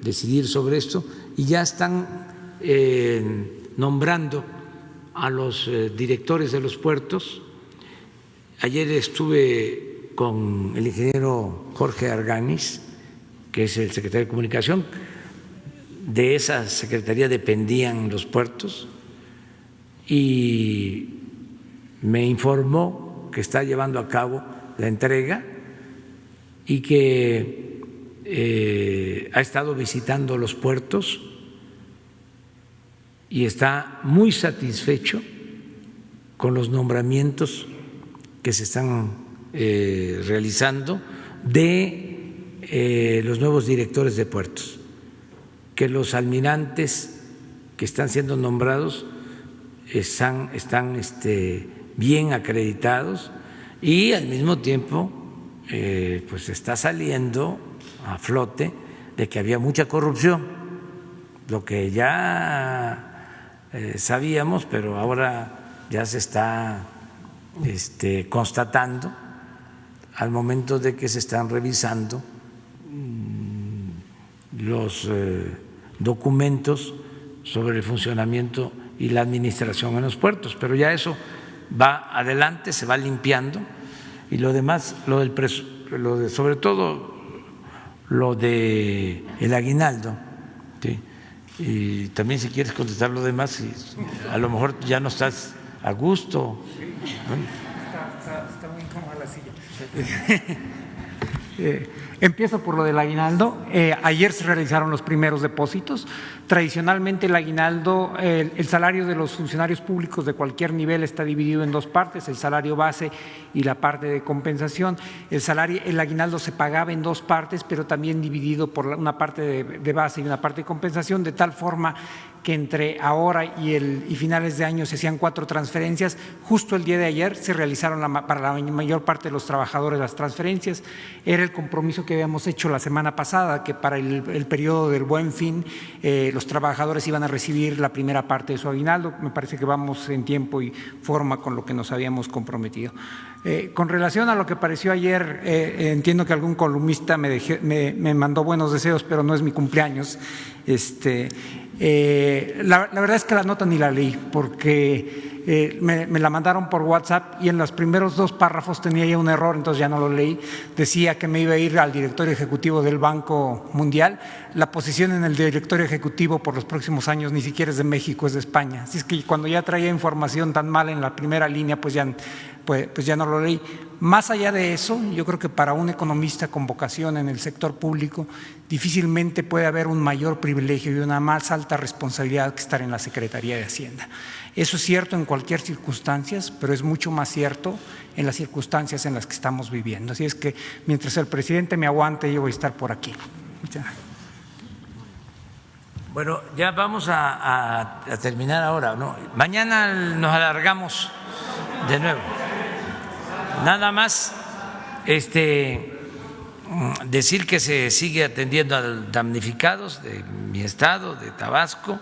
decidir sobre esto, y ya están nombrando a los directores de los puertos. Ayer estuve con el ingeniero Jorge Arganis, que es el secretario de Comunicación. De esa secretaría dependían los puertos, y me informó que está llevando a cabo la entrega y que ha estado visitando los puertos y está muy satisfecho con los nombramientos que se están realizando de los nuevos directores de puertos, que los almirantes que están siendo nombrados están bien acreditados, y al mismo tiempo pues está saliendo a flote de que había mucha corrupción, lo que ya sabíamos, pero ahora ya se está constatando al momento de que se están revisando los documentos sobre el funcionamiento y la administración en los puertos. Pero ya eso va adelante, se va limpiando, y lo demás, sobre todo lo de el aguinaldo, ¿sí? Y también si quieres contestar lo demás, a lo mejor ya no estás a gusto. Está muy incómoda la silla. Empiezo por lo del aguinaldo. Ayer se realizaron los primeros depósitos. Tradicionalmente el aguinaldo, el salario de los funcionarios públicos de cualquier nivel está dividido en dos partes, el salario base y la parte de compensación. El aguinaldo se pagaba en dos partes, pero también dividido por una parte de base y una parte de compensación, de tal forma que entre ahora y finales de año se hacían 4 transferencias. Justo el día de ayer se realizaron para la mayor parte de los trabajadores las transferencias. Era el compromiso que habíamos hecho la semana pasada, que para el periodo del Buen Fin los trabajadores iban a recibir la primera parte de su aguinaldo. Me parece que vamos en tiempo y forma con lo que nos habíamos comprometido. Con relación a lo que apareció ayer, entiendo que algún columnista me mandó buenos deseos, pero no es mi cumpleaños. La verdad es que la nota ni la leí, porque me la mandaron por WhatsApp y en los primeros 2 párrafos tenía ya un error, entonces ya no lo leí. Decía que me iba a ir al directorio ejecutivo del Banco Mundial. La posición en el directorio ejecutivo por los próximos años ni siquiera es de México, es de España. Así es que cuando ya traía información tan mal en la primera línea, pues ya no lo leí. Más allá de eso, yo creo que para un economista con vocación en el sector público difícilmente puede haber un mayor privilegio y una más alta responsabilidad que estar en la Secretaría de Hacienda. Eso es cierto en cualquier circunstancia, pero es mucho más cierto en las circunstancias en las que estamos viviendo. Así es que mientras el presidente me aguante, yo voy a estar por aquí. Muchas gracias. Bueno, ya vamos a terminar ahora, ¿no? Mañana nos alargamos de nuevo. Nada más decir que se sigue atendiendo a damnificados de mi estado, de Tabasco,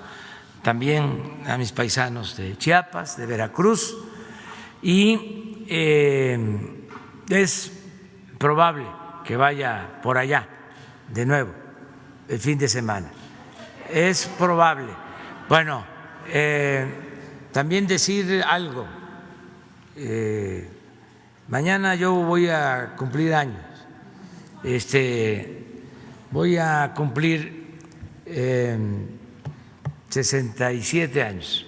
también a mis paisanos de Chiapas, de Veracruz, y es probable que vaya por allá de nuevo el fin de semana. Es probable. Bueno, también decir algo. Mañana yo voy a cumplir años. Voy a cumplir 67 años.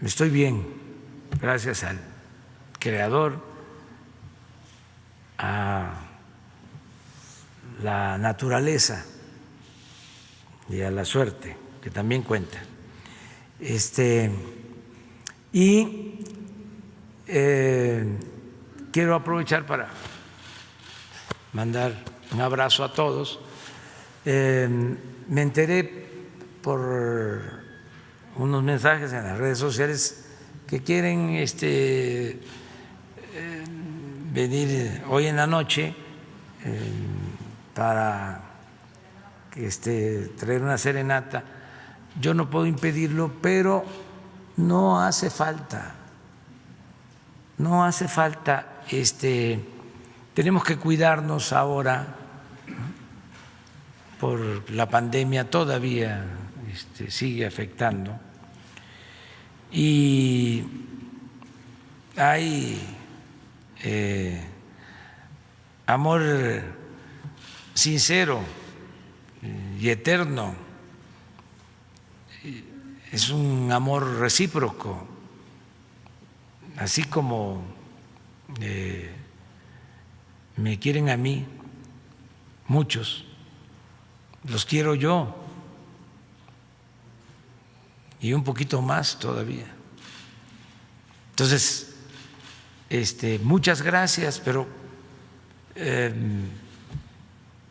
Estoy bien, gracias al Creador, a la naturaleza y a la suerte, que también cuenta. Y quiero aprovechar para mandar un abrazo a todos. Me enteré por unos mensajes en las redes sociales que quieren venir hoy en la noche para traer una serenata. Yo no puedo impedirlo, pero no hace falta. No hace falta. Tenemos que cuidarnos ahora por la pandemia, todavía sigue afectando. Y hay amor sincero y eterno, es un amor recíproco, así como me quieren a mí muchos, los quiero yo y un poquito más todavía. Entonces, muchas gracias, pero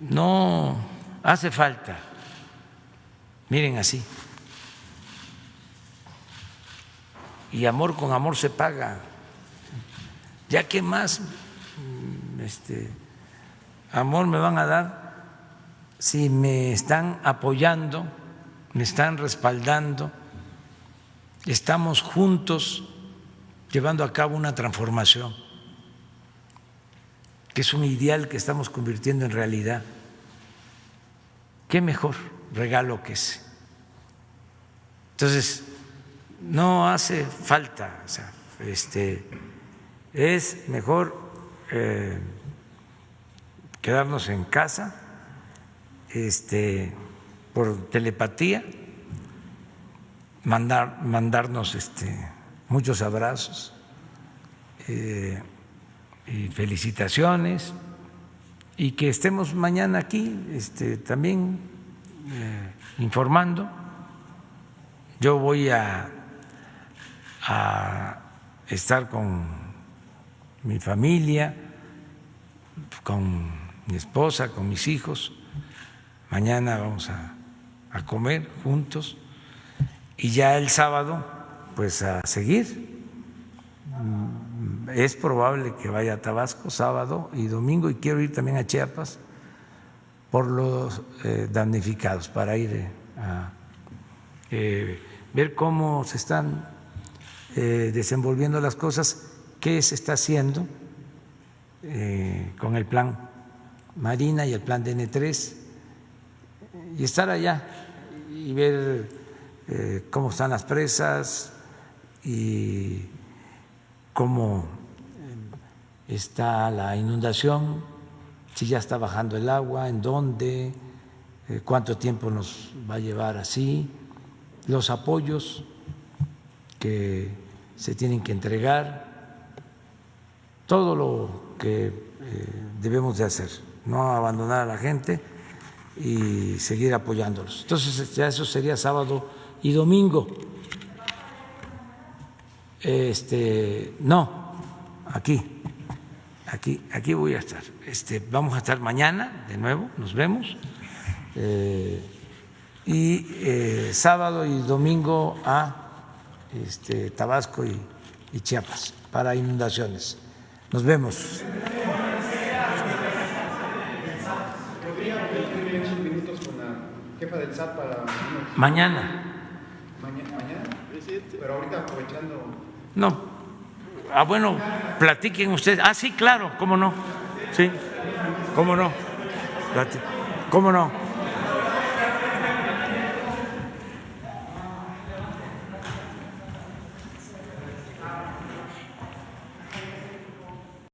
no hace falta. Miren así. Y amor con amor se paga. Ya que más amor me van a dar si me están apoyando, me están respaldando, estamos juntos llevando a cabo una transformación, que es un ideal que estamos convirtiendo en realidad. ¿Qué mejor regalo que ese? Entonces, no hace falta, o sea, es mejor quedarnos en casa, por telepatía, mandarnos muchos abrazos y felicitaciones, y que estemos mañana aquí también informando. Yo voy a estar con mi familia, con mi esposa, con mis hijos. Mañana vamos a comer juntos y ya el sábado pues a seguir. Es probable que vaya a Tabasco sábado y domingo, y quiero ir también a Chiapas por los damnificados, para ir a ver cómo se están desenvolviendo las cosas, qué se está haciendo con el plan Marina y el plan DN3, y estar allá y ver cómo están las presas y cómo está la inundación, si ya está bajando el agua, en dónde, cuánto tiempo nos va a llevar así, los apoyos que se tienen que entregar, todo lo que debemos de hacer, no abandonar a la gente y seguir apoyándolos. Entonces ya eso sería sábado y domingo. No, aquí voy a estar. Vamos a estar mañana de nuevo, nos vemos. Y sábado y domingo a Tabasco y Chiapas para inundaciones. Nos vemos. Jefa del SAT para Mañana. Pero ahorita aprovechando. No. Bueno, platiquen ustedes. Sí, claro, cómo no. Sí, cómo no. ¿Cómo no?